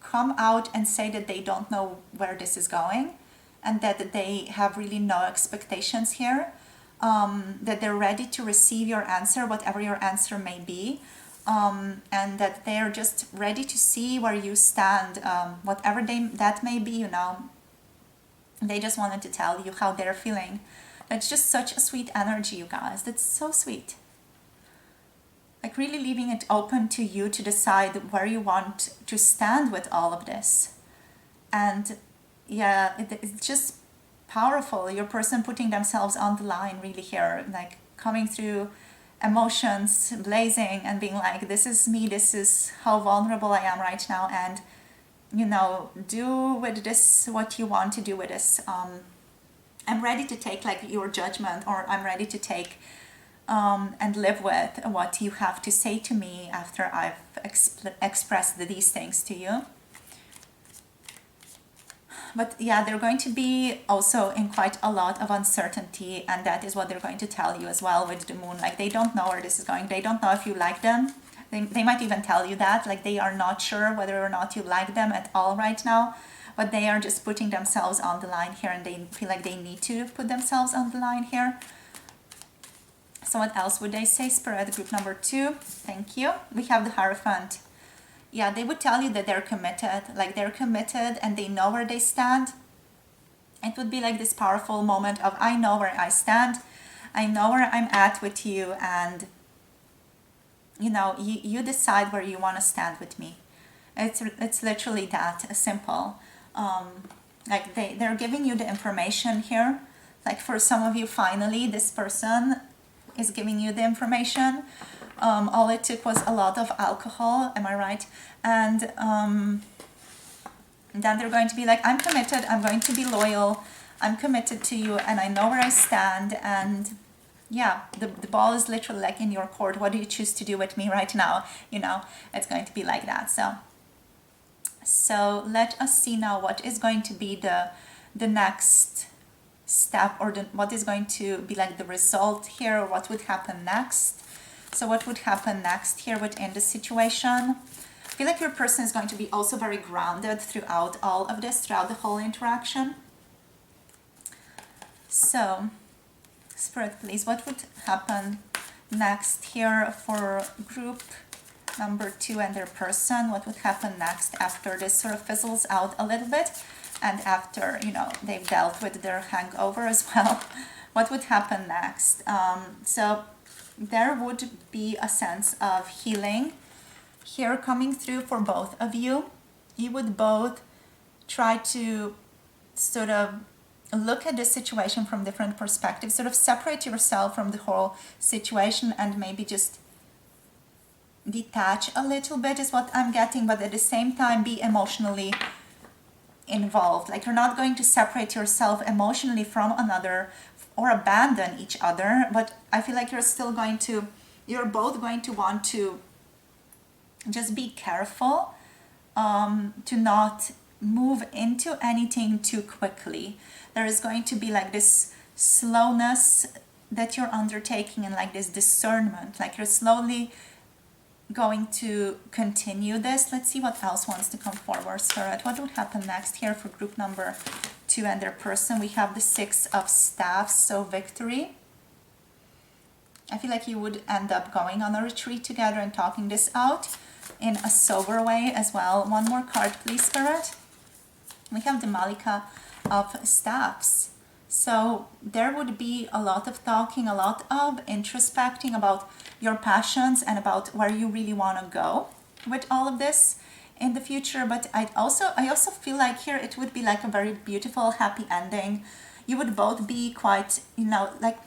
A: come out and say that they don't know where this is going, and that they have really no expectations here, that they're ready to receive your answer, whatever your answer may be, and that they're just ready to see where you stand, whatever that may be, They just wanted to tell you how they're feeling. That's just such a sweet energy, you guys. That's so sweet. Like really leaving it open to you to decide where you want to stand with all of this. And yeah, it's just powerful. Your person putting themselves on the line really here, like coming through emotions blazing and being like, this is me, this is how vulnerable I am right now, and do with this what you want to do with this. I'm ready to take like your judgment, or I'm ready to take and live with what you have to say to me after I've expressed these things to you. But yeah, they're going to be also in quite a lot of uncertainty, and that is what they're going to tell you as well with the moon. Like they don't know where this is going. They don't know if you like them. They might even tell you that, like they are not sure whether or not you like them at all right now, but they are just putting themselves on the line here, and they feel like they need to put themselves on the line here. So what else would they say, Spirit? Group number 2, thank you. We have the Hierophant. Yeah, they would tell you that they're committed, and they know where they stand. It would be like this powerful moment of, I know where I stand, I know where I'm at with you, and you decide where you want to stand with me. It's literally that simple. Like they're giving you the information here. Like for some of you, finally, this person is giving you the information. All it took was a lot of alcohol, am I right? And then they're going to be like, I'm committed, I'm going to be loyal, I'm committed to you, and I know where I stand, and yeah, the ball is literally like in your court. What do you choose to do with me right now? It's going to be like that. So let us see now what is going to be the next step, or what is going to be like the result here, or what would happen next. So what would happen next here within the situation? I feel like your person is going to be also very grounded throughout all of this, throughout the whole interaction. So, Spirit, please, what would happen next here for group number 2 and their person? What would happen next after this sort of fizzles out a little bit, and after, they've dealt with their hangover as well? What would happen next? So there would be a sense of healing here coming through for both of you. You would both try to sort of look at the situation from different perspectives, sort of separate yourself from the whole situation, and maybe just detach a little bit is what I'm getting, but at the same time be emotionally involved. Like you're not going to separate yourself emotionally from another or abandon each other, but I feel like you're both going to want to just be careful to not move into anything too quickly. There is going to be like this slowness that you're undertaking, and like this discernment, like you're slowly going to continue this. Let's see what else wants to come forward, Spirit. What would happen next here for group number 2 and their person? We have the 6 of Staffs, so victory. I feel like you would end up going on a retreat together and talking this out in a sober way as well. One more card, please, Spirit. We have the Malika of Staffs. So there would be a lot of talking, a lot of introspecting about your passions and about where you really want to go with all of this in the future. But I also feel like here it would be like a very beautiful, happy ending. You would both be quite, like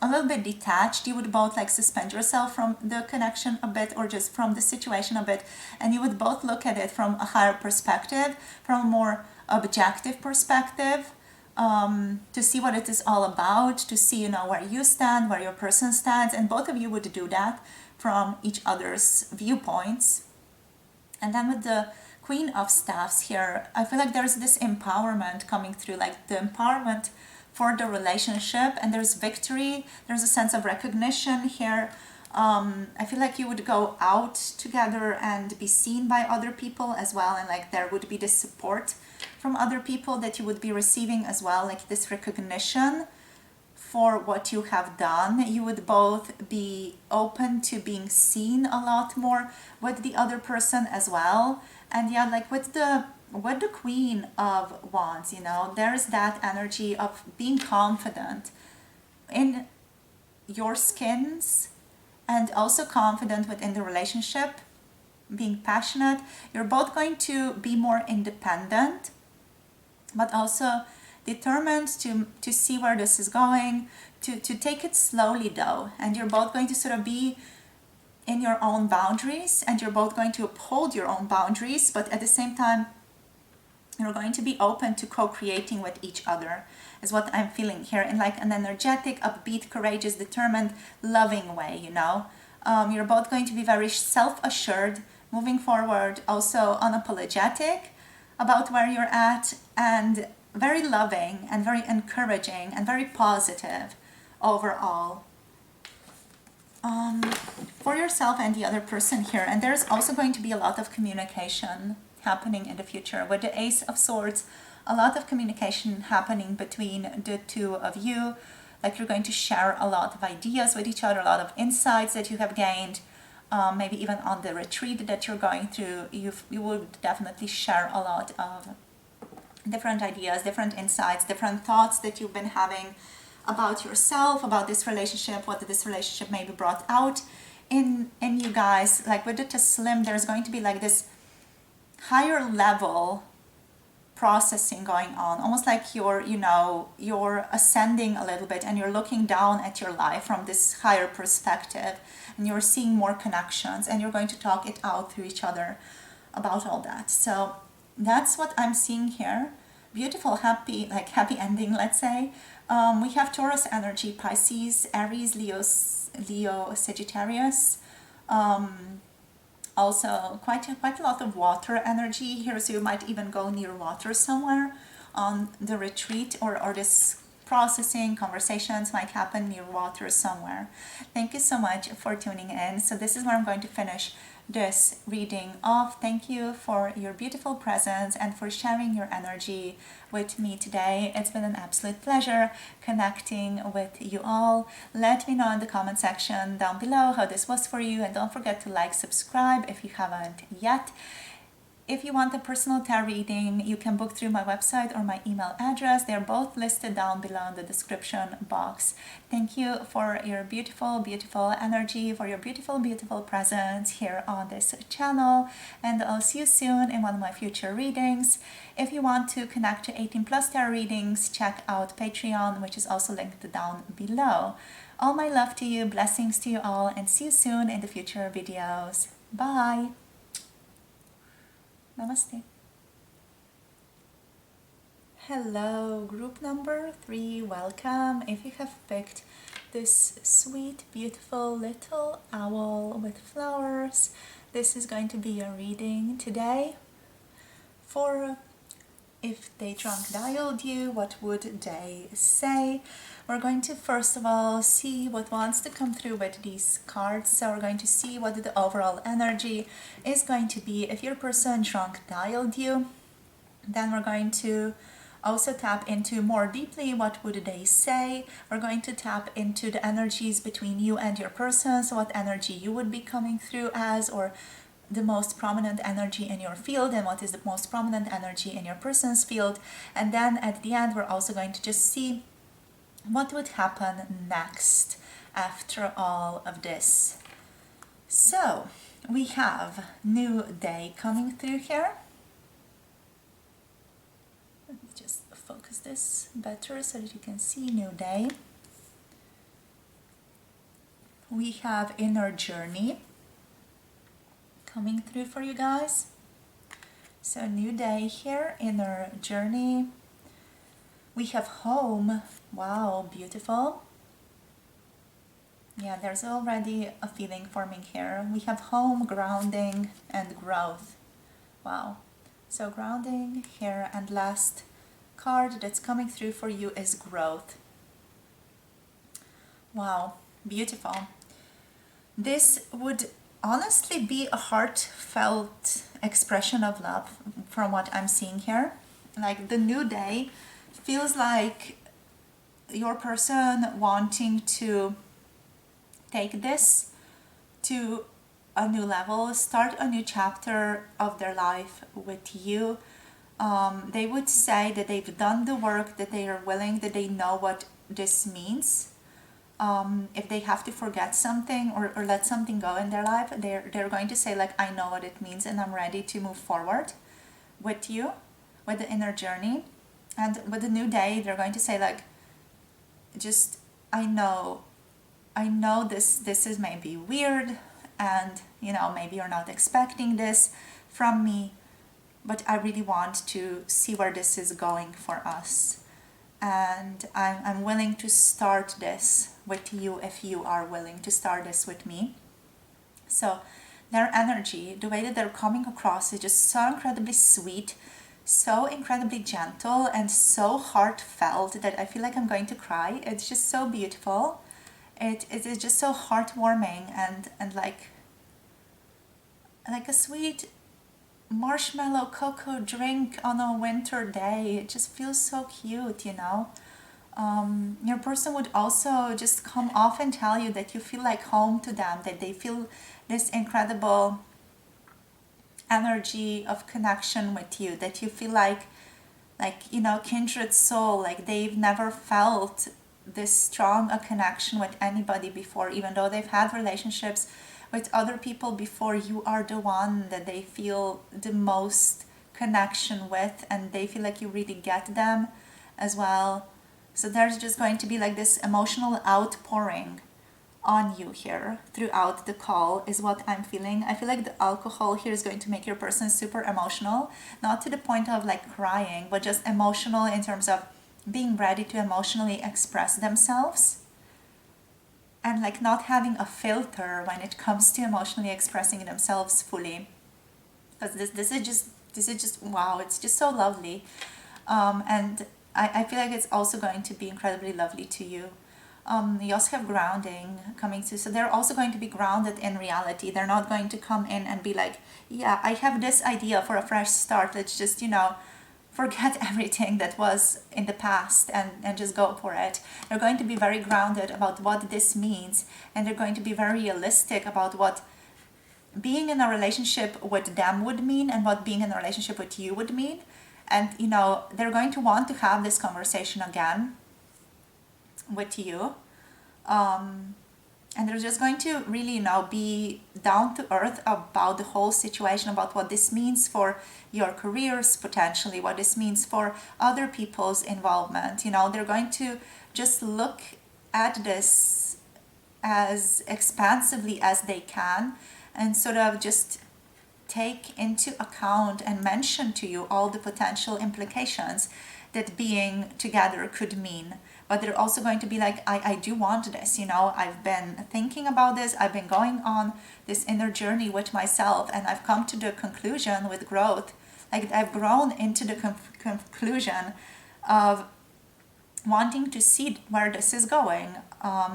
A: a little bit detached. You would both like suspend yourself from the connection a bit, or just from the situation a bit, and you would both look at it from a higher perspective, from a more objective perspective, to see what it is all about, to see where you stand, where your person stands, and both of you would do that from each other's viewpoints. And then with the Queen of Staffs here, I feel like there's this empowerment coming through, like the empowerment for the relationship, and there's victory, there's a sense of recognition here. I feel like you would go out together and be seen by other people as well, and like there would be this support from other people that you would be receiving as well, like this recognition for what you have done. You would both be open to being seen a lot more with the other person as well. And yeah, like with the Queen of Wands, there's that energy of being confident in your skins, and also confident within the relationship, being passionate. You're both going to be more independent, but also determined to see where this is going, to take it slowly though. And you're both going to sort of be in your own boundaries, and you're both going to uphold your own boundaries, but at the same time, you're going to be open to co-creating with each other, is what I'm feeling here, in like an energetic, upbeat, courageous, determined, loving way, You're both going to be very self-assured, moving forward, also unapologetic about where you're at, and very loving and very encouraging and very positive overall. For yourself and the other person here. And there's also going to be a lot of communication happening in the future. With the Ace of Swords, a lot of communication happening between the two of you. Like you're going to share a lot of ideas with each other, a lot of insights that you have gained. Maybe even on the retreat that you're going through, you will definitely share a lot of different ideas, different insights, different thoughts that you've been having about yourself, about this relationship, what this relationship maybe brought out in you guys. Like with the Taslim, there's going to be like this higher level processing going on, almost like you're ascending a little bit, and you're looking down at your life from this higher perspective, and you're seeing more connections, and you're going to talk it out through each other about all that. So that's what I'm seeing here. Beautiful, happy ending, let's say. We have Taurus energy, Pisces, Aries, Leo, Sagittarius. Also quite a lot of water energy here, so you might even go near water somewhere on the retreat, or this processing conversations might happen near water somewhere. Thank you so much for tuning in. So this is where I'm going to finish this reading off. Thank you for your beautiful presence and for sharing your energy with me today. It's been an absolute pleasure connecting with you all. Let me know in the comment section down below how this was for you, and don't forget to like, subscribe if you haven't yet. If you want a personal tarot reading, you can book through my website or my email address. They're both listed down below in the description box. Thank you for your beautiful, beautiful energy, for your beautiful, beautiful presence here on this channel. And I'll see you soon in one of my future readings. If you want to connect to 18 plus tarot readings, check out Patreon, which is also linked down below. All my love to you, blessings to you all, and see you soon in the future videos. Bye! Namaste. Hello, group number 3, welcome. If you have picked this sweet, beautiful little owl with flowers, this is going to be your reading today. For if they drunk dialed you, what would they say? We're going to first of all see what wants to come through with these cards. So we're going to see what the overall energy is going to be. If your person drunk dialed you, then we're going to also tap into more deeply what would they say. We're going to tap into the energies between you and your person, so what energy you would be coming through as, or the most prominent energy in your field and what is the most prominent energy in your person's field. And then at the end, we're also going to just see what would happen next after all of this. So we have new day coming through here. Let me just focus this better so that you can see new day. We have inner journey coming through for you guys. So new day here, inner journey. We have home. Wow, beautiful. Yeah, there's already a feeling forming here. We have home, grounding, and growth. Wow. So grounding here, and last card that's coming through for you is growth. Wow, beautiful. This would honestly be a heartfelt expression of love from what I'm seeing here. Like the new day feels like your person wanting to take this to a new level, start a new chapter of their life with you. They would say that they've done the work, that they are willing, that they know what this means. If they have to forget something or let something go in their life, they're going to say like, I know what it means and I'm ready to move forward with you, with the inner journey. And with the new day, they're going to say like, just, I know this is maybe weird, and maybe you're not expecting this from me, but I really want to see where this is going for us. And I'm willing to start this with you if you are willing to start this with me. So their energy, the way that they're coming across is just so incredibly sweet, so incredibly gentle, and so heartfelt that I feel like I'm going to cry. It's just so beautiful. It is just so heartwarming and like a sweet marshmallow cocoa drink on a winter day. It just feels so cute, Your person would also just come off and tell you that you feel like home to them, that they feel this incredible energy of connection with you, that you feel like kindred soul, like they've never felt this strong a connection with anybody before, even though they've had relationships with other people before. You are the one that they feel the most connection with, and they feel like you really get them as well. So there's just going to be like this emotional outpouring on you here throughout the call is what I'm feeling. I feel like the alcohol here is going to make your person super emotional, not to the point of like crying, but just emotional in terms of being ready to emotionally express themselves and like not having a filter when it comes to emotionally expressing themselves fully. Because this is just wow, it's just so lovely. And I feel like it's also going to be incredibly lovely to you. You also have grounding coming through, so they're also going to be grounded in reality. They're not going to come in and be like, yeah, I have this idea for a fresh start, let's just forget everything that was in the past and just go for it. They're going to be very grounded about what this means, and they're going to be very realistic about what being in a relationship with them would mean and what being in a relationship with you would mean. And they're going to want to have this conversation again with you, and they're just going to really be down to earth about the whole situation, about what this means for your careers potentially, what this means for other people's involvement. They're going to just look at this as expansively as they can and sort of just take into account and mention to you all the potential implications that being together could mean. But they're also going to be like, I do want this, I've been thinking about this, I've been going on this inner journey with myself, and I've come to the conclusion with growth, like I've grown into the conclusion of wanting to see where this is going.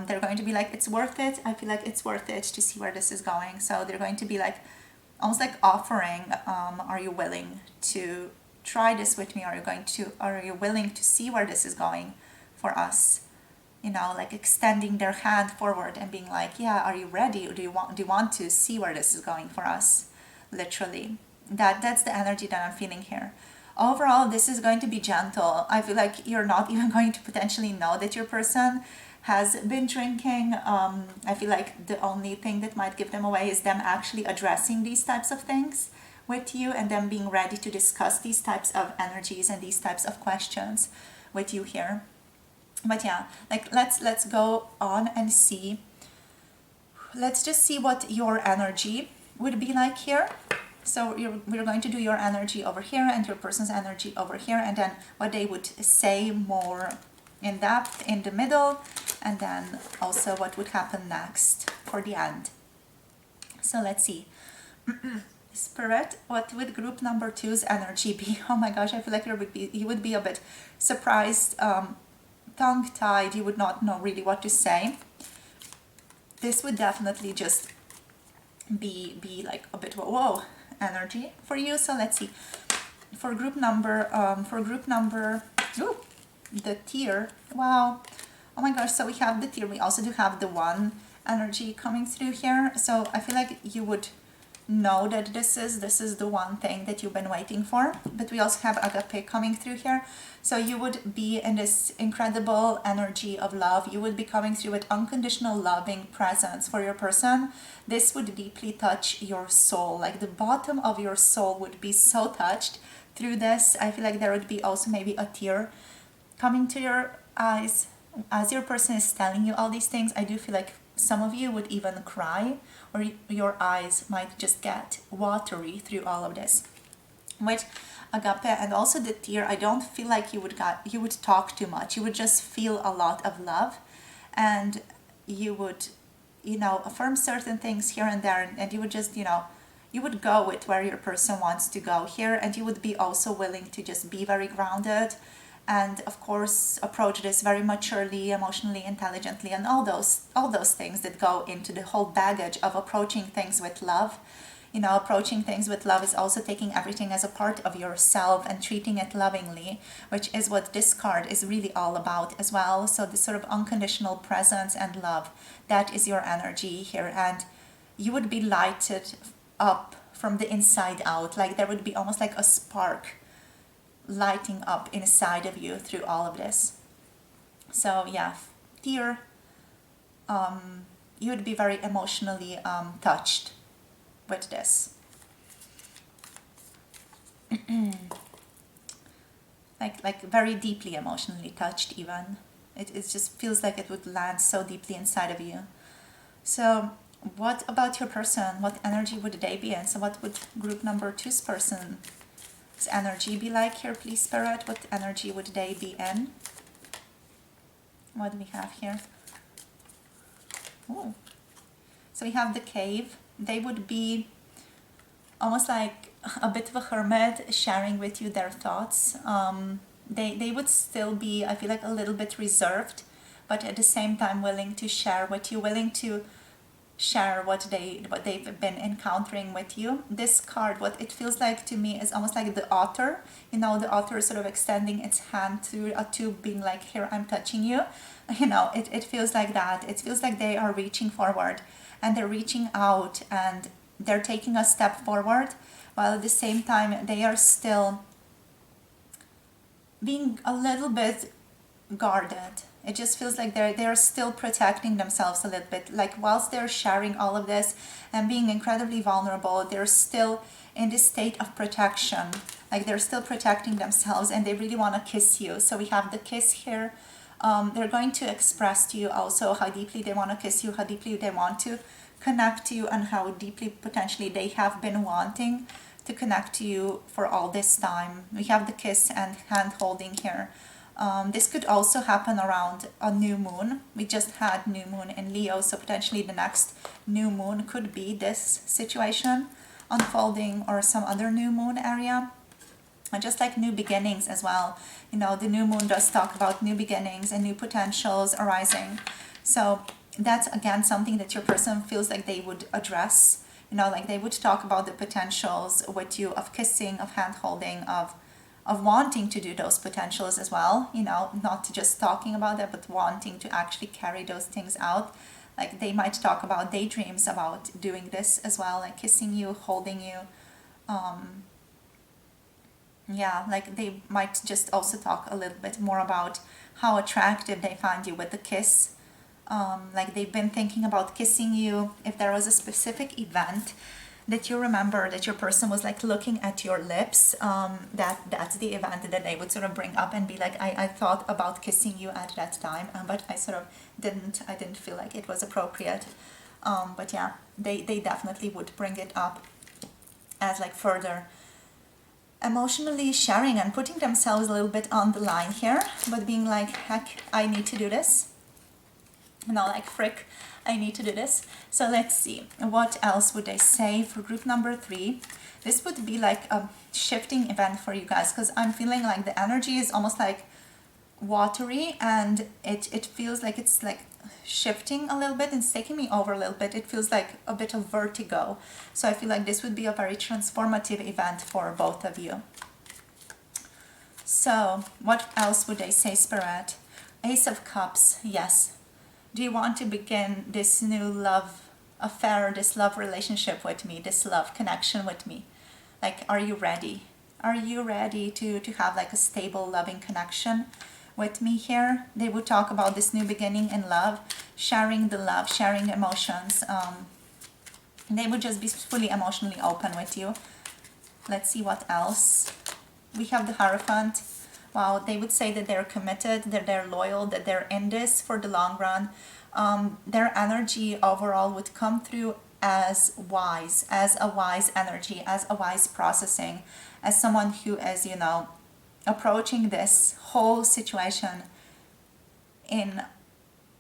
A: They're going to be like, it's worth it, I feel like it's worth it to see where this is going. So they're going to be like, almost like offering, are you willing to try this with me? Are you willing to see where this is going for us? Like extending their hand forward and being like, yeah, are you ready? Or do you want to see where this is going for us? literally. That's the energy that I'm feeling here. Overall, this is going to be gentle. I feel like you're not even going to potentially know that your person has been drinking. I feel like the only thing that might give them away is them actually addressing these types of things with you, and them being ready to discuss these types of energies and these types of questions with you here. But yeah, like let's go on and see. Let's just see what your energy would be like here. So we're going to do your energy over here and your person's energy over here, and then what they would say more in depth in the middle, and then also what would happen next for the end. So let's see. Spirit, what would group number two's energy be? Oh my gosh, I feel like you would be a bit surprised, tongue-tied. You would not know really what to say. This would definitely just be like a bit whoa energy for you. So let's see. For group number, ooh, the tier. Wow. Oh my gosh. So we have the tier. We also do have the one energy coming through here. So I feel like you would know that this is the one thing that you've been waiting for. But we also have agape coming through here. So you would be in this incredible energy of love. You would be coming through with unconditional loving presence for your person. This would deeply touch your soul. Like the bottom of your soul would be so touched through this. I feel like there would be also maybe a tear coming to your eyes as your person is telling you all these things. I do feel like some of you would even cry, or your eyes might just get watery through all of this. With agape and also the tear, I don't feel like you would talk too much. You would just feel a lot of love, and you would, affirm certain things here and there, and you would just, you would go with where your person wants to go here, and you would be also willing to just be very grounded, and of course approach this very maturely, emotionally intelligently, and all those things that go into the whole baggage of approaching things with love. Approaching things with love is also taking everything as a part of yourself and treating it lovingly, which is what this card is really all about as well. So this sort of unconditional presence and love, that is your energy here, and you would be lighted up from the inside out. Like there would be almost like a spark lighting up inside of you through all of this. So yeah, dear, you would be very emotionally touched with this. like very deeply emotionally touched even. It just feels like it would land so deeply inside of you. So what about your person? What energy would they be in? So what would group number two's person's energy be like here, please, Spirit? What energy would they be in? What do we have here? Ooh. So we have the cave. They would be almost like a bit of a hermit, sharing with you their thoughts. They would still be, I feel like, a little bit reserved, but at the same time willing to share with you, willing to share what they've been encountering with you. This card, what it feels like to me is almost like the author. The author is sort of extending its hand through a tube, being like, here, I'm touching you. It feels like that. It feels like they are reaching forward, and they're reaching out, and they're taking a step forward, while at the same time they are still being a little bit guarded. It just feels like they're still protecting themselves a little bit. Like whilst they're sharing all of this and being incredibly vulnerable, they're still in this state of protection. Like they're still protecting themselves, and they really want to kiss you. So we have the kiss here. They're going to express to you also how deeply they want to kiss you, how deeply they want to connect to you, and how deeply potentially they have been wanting to connect to you for all this time. We have the kiss and hand holding here. This could also happen around a new moon. We just had new moon in Leo, so potentially the next new moon could be this situation unfolding, or some other new moon area. And just like new beginnings as well. The new moon does talk about new beginnings and new potentials arising. So that's again something that your person feels like they would address. Like they would talk about the potentials with you of kissing, of hand holding, of wanting to do those potentials as well, not just talking about that, but wanting to actually carry those things out. Like they might talk about daydreams about doing this as well, like kissing you, holding you, Yeah, like they might just also talk a little bit more about how attractive they find you with the kiss. Like they've been thinking about kissing you. If there was a specific event that you remember that your person was like looking at your lips, that's the event that they would sort of bring up and be like, I thought about kissing you at that time, but I sort of I didn't feel like it was appropriate. But yeah, they definitely would bring it up as like further emotionally sharing and putting themselves a little bit on the line here, but being like, heck, I need to do this. No, like, frick, I need to do this. So let's see, what else would they say for group number 3? This would be like a shifting event for you guys, because I'm feeling like the energy is almost like watery, and it feels like it's like shifting a little bit and it's taking me over a little bit. It feels like a bit of vertigo. So I feel like this would be a very transformative event for both of you. So what else would they say, Spirit? Ace of Cups, yes. Do you want to begin this new love affair, this love relationship with me, this love connection with me? Like, are you ready? Are you ready to have like a stable, loving connection with me here? They would talk about this new beginning in love, sharing the love, sharing the emotions. They would just be fully emotionally open with you. Let's see what else. We have the Hierophant. Wow, they would say that they're committed, that they're loyal, that they're in this for the long run. Their energy overall would come through as wise, as a wise energy, as a wise processing, as someone who is, you know, approaching this whole situation in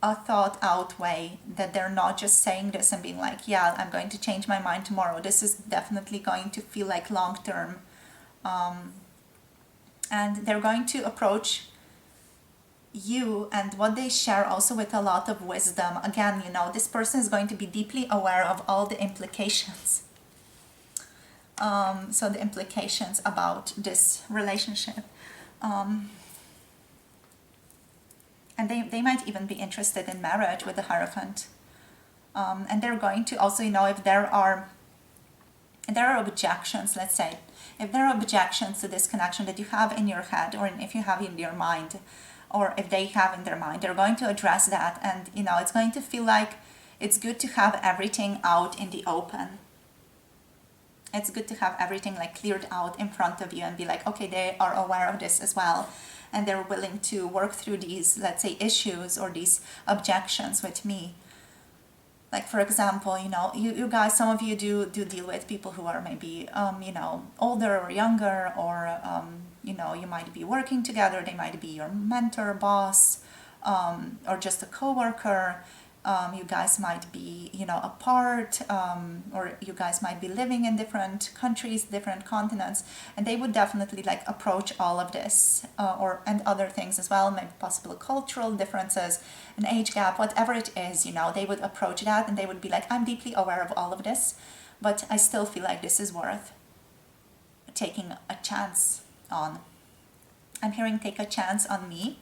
A: a thought out way, that they're not just saying this and being like, yeah, I'm going to change my mind tomorrow. This is definitely going to feel like long term. And they're going to approach you and what they share also with a lot of wisdom. Again, you know, this person is going to be deeply aware of all the implications. So the implications about this relationship. And they might even be interested in marriage with the Hierophant. And they're going to also, you know, if there are objections, let's say, if there are objections to this connection that you have in your head, or if you have in your mind, or if they have in their mind, they're going to address that. And, you know, it's going to feel like it's good to have everything out in the open. It's good to have everything like cleared out in front of you and be like, okay, they are aware of this as well. And they're willing to work through these, let's say, issues or these objections with me. Like, for example, you know, you guys, some of you do deal with people who are maybe, you know, older or younger, or, you know, you might be working together. They might be your mentor, boss, or just a coworker. You guys might be, you know, apart, or you guys might be living in different countries, different continents, and they would definitely like approach all of this, and other things as well, maybe possible cultural differences, an age gap, whatever it is, you know, they would approach that and they would be like, I'm deeply aware of all of this, but I still feel like this is worth taking a chance on. I'm hearing take a chance on me,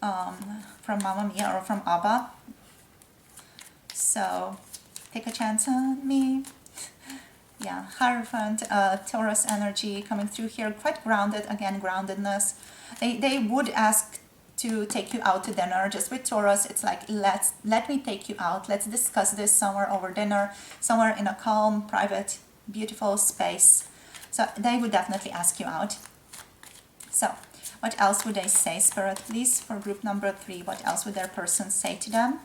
A: from Mamma Mia or from Abba. So, take a chance on me. Yeah, Hierophant, Taurus energy coming through here, quite grounded, again, groundedness. They would ask to take you out to dinner. Just with Taurus, it's like, let me take you out. Let's discuss this somewhere over dinner, somewhere in a calm, private, beautiful space. So they would definitely ask you out. So, what else would they say, Spirit, please, for group number 3? What else would their person say to them?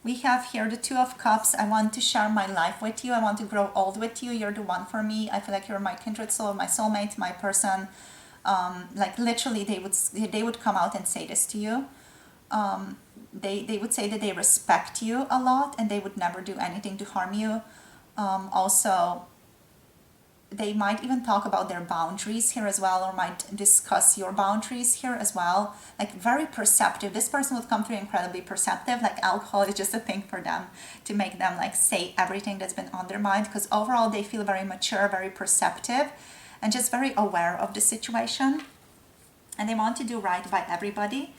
A: We have here the Two of Cups. I want to share my life with you. I want to grow old with you. You're the one for me. I feel like you're my kindred soul, my soulmate, my person. Like literally, they would come out and say this to you. They would say that they respect you a lot and they would never do anything to harm you. Also, they might even talk about their boundaries here as well, or might discuss your boundaries here as well. Like very perceptive. This person would come through incredibly perceptive. Like alcohol is just a thing for them to make them like say everything that's been on their mind, because overall they feel very mature, very perceptive, and just very aware of the situation. And they want to do right by everybody.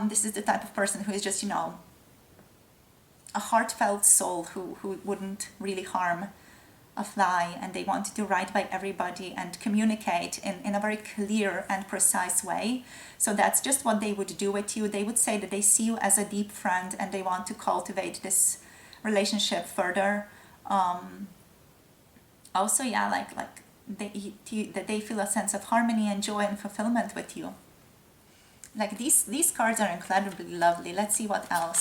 A: This is the type of person who is just, you know, a heartfelt soul who wouldn't really harm a fly, and they want to do right by everybody and communicate in a very clear and precise way. So that's just what they would do with you. They would say that they see you as a deep friend and they want to cultivate this relationship further. Also, yeah, like that they feel a sense of harmony and joy and fulfillment with you. Like these cards are incredibly lovely. Let's see what else.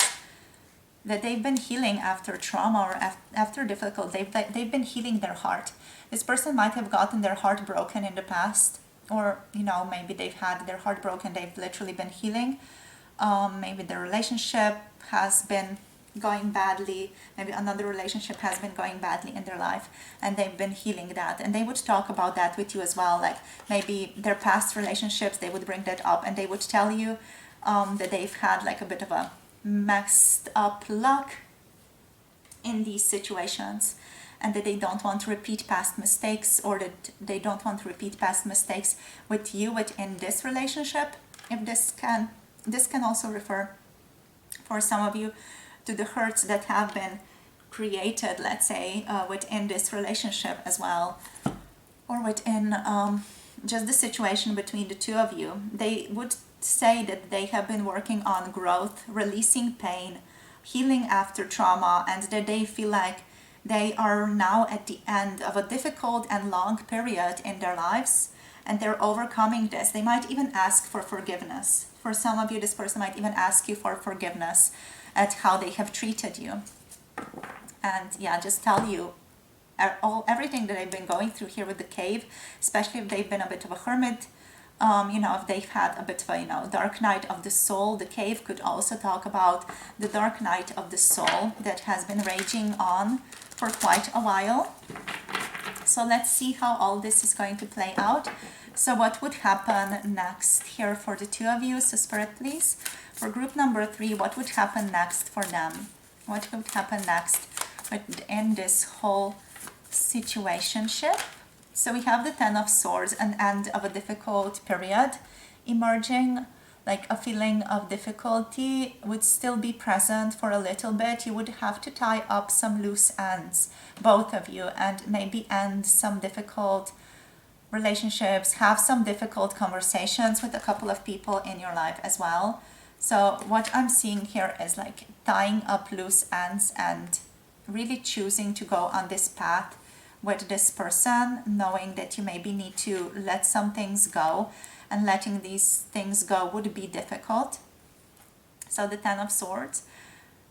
A: That they've been healing after trauma or after difficult. They've been healing their heart. This person might have gotten their heart broken in the past, or maybe they've had their heart broken. They've literally been healing. Maybe their relationship has been going badly. Maybe another relationship has been going badly in their life, and they've been healing that. And they would talk about that with you as well. Like maybe their past relationships, they would bring that up, and they would tell you that they've had like a bit of a messed up luck in these situations, and that they don't want to repeat past mistakes, or that they don't want to repeat past mistakes with you within this relationship. If this can also refer for some of you to the hurts that have been created, let's say, within this relationship as well, or within just the situation between the two of you. They would say that they have been working on growth, releasing pain, healing after trauma, and that they feel like they are now at the end of a difficult and long period in their lives, and they're overcoming this. They might even ask for forgiveness. For some of you, this person might even ask you for forgiveness at how they have treated you. And yeah, just tell you everything that I've been going through here with the cave, especially if they've been a bit of a hermit. If they've had a bit of a dark night of the soul. The cave could also talk about the dark night of the soul that has been raging on for quite a while. So let's see how all this is going to play out. So what would happen next here for the two of you? So Spirit, please, for group number 3, what would happen next for them? What would happen next within this whole situationship? So we have the Ten of Swords, an end of a difficult period emerging. Like a feeling of difficulty would still be present for a little bit. You would have to tie up some loose ends, both of you, and maybe end some difficult relationships, have some difficult conversations with a couple of people in your life as well. So what I'm seeing here is like tying up loose ends and really choosing to go on this path with this person, knowing that you maybe need to let some things go, and letting these things go would be difficult. So the Ten of Swords,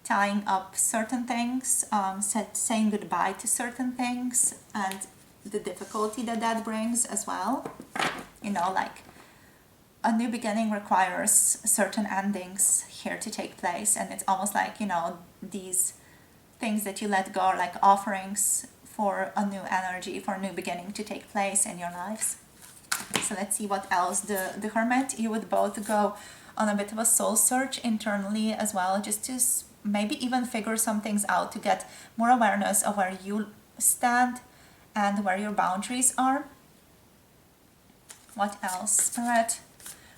A: tying up certain things, saying goodbye to certain things, and the difficulty that brings as well. Like a new beginning requires certain endings here to take place, and it's almost like these things that you let go are like offerings for a new energy, for a new beginning to take place in your lives. So let's see what else. The Hermit, you would both go on a bit of a soul search internally as well, just to maybe even figure some things out, to get more awareness of where you stand and where your boundaries are. What else, Spirit?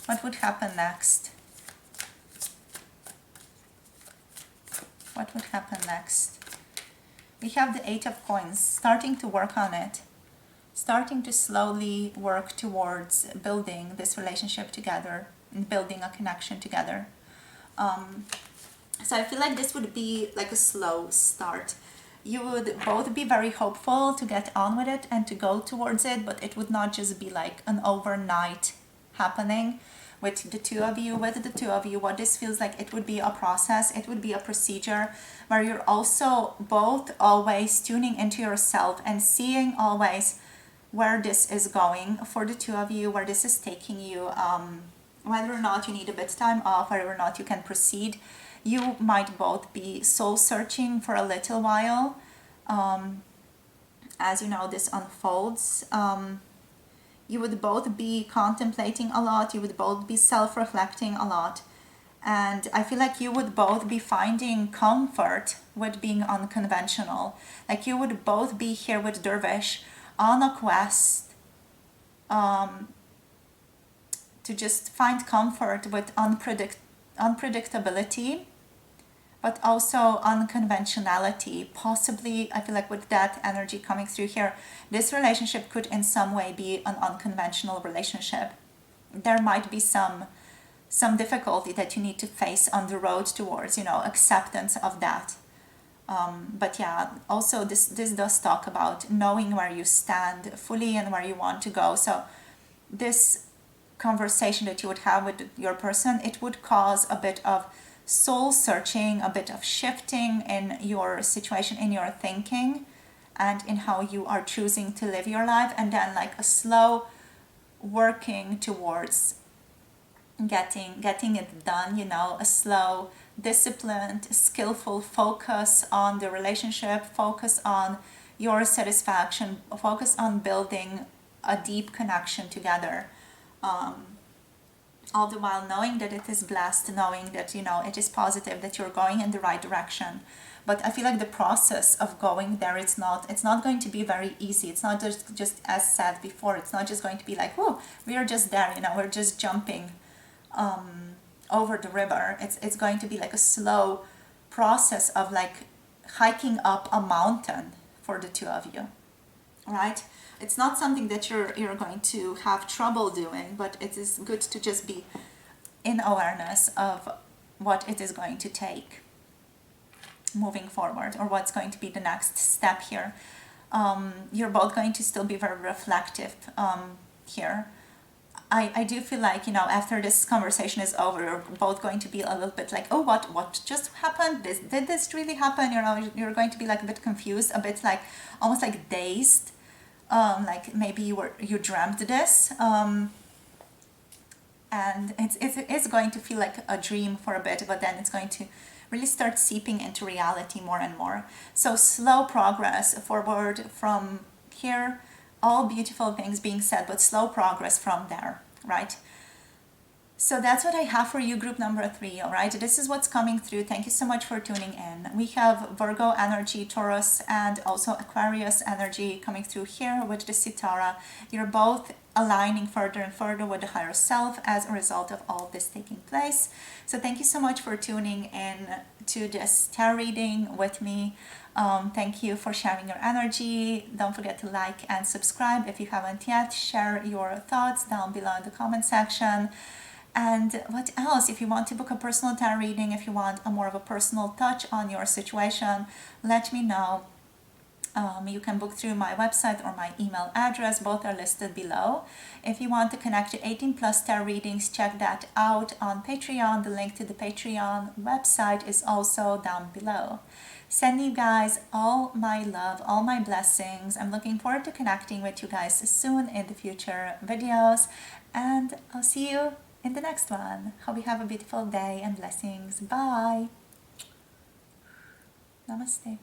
A: What would happen next? What would happen next? We have the Eight of Coins, starting to work on it, starting to slowly work towards building this relationship together and building a connection together. So I feel like this would be like a slow start. You would both be very hopeful to get on with it and to go towards it, but it would not just be like an overnight happening with the two of you. With the two of you, what this feels like, it would be a process, it would be a procedure where you're also both always tuning into yourself and seeing always where this is going for the two of you, where this is taking you, whether or not you need a bit of time off, whether or not you can proceed. You might both be soul searching for a little while as this unfolds. You would both be contemplating a lot, you would both be self-reflecting a lot, and I feel like you would both be finding comfort with being unconventional. Like you would both be here with Dervish on a quest to just find comfort with unpredictability, but also unconventionality. Possibly, I feel like with that energy coming through here, this relationship could in some way be an unconventional relationship. There might be some difficulty that you need to face on the road towards, acceptance of that. But yeah, also this does talk about knowing where you stand fully and where you want to go. So this conversation that you would have with your person, it would cause a bit of soul searching, a bit of shifting in your situation, in your thinking, and in how you are choosing to live your life, and then like a slow working towards getting it done, a slow, disciplined, skillful focus on the relationship, focus on your satisfaction, focus on building a deep connection together. All the while knowing that it is blessed, knowing that it is positive, that you're going in the right direction. But I feel like the process of going there, it's not going to be very easy. It's not just as said before, it's not just going to be like, oh, we are just there, we're just jumping over the river. It's going to be like a slow process of like hiking up a mountain for the two of you, right? It's not something that you're going to have trouble doing, but it is good to just be in awareness of what it is going to take moving forward, or what's going to be the next step here. You're both going to still be very reflective here. I do feel like, after this conversation is over, you're both going to be a little bit like, oh, what just happened? Did this really happen? You're going to be like a bit confused, a bit like almost like dazed. Like maybe you dreamt this, and it's going to feel like a dream for a bit, but then it's going to really start seeping into reality more and more. So slow progress forward from here, all beautiful things being said, but slow progress from there, right? So that's what I have for you, group number 3, all right? This is what's coming through. Thank you so much for tuning in. We have Virgo energy, Taurus, and also Aquarius energy coming through here with the Sitara. You're both aligning further and further with the higher self as a result of all this taking place. So thank you so much for tuning in to this tarot reading with me. Thank you for sharing your energy. Don't forget to like and subscribe if you haven't yet. Share your thoughts down below in the comment section. And what else? If you want to book a personal tarot reading, if you want a more of a personal touch on your situation, let me know. You can book through my website or my email address. Both are listed below. If you want to connect to 18 plus tarot readings, check that out on Patreon. The link to the Patreon website is also down below. Send you guys all my love, all my blessings. I'm looking forward to connecting with you guys soon in the future videos. And I'll see you in the next one. Hope you have a beautiful day and blessings. Bye. Namaste.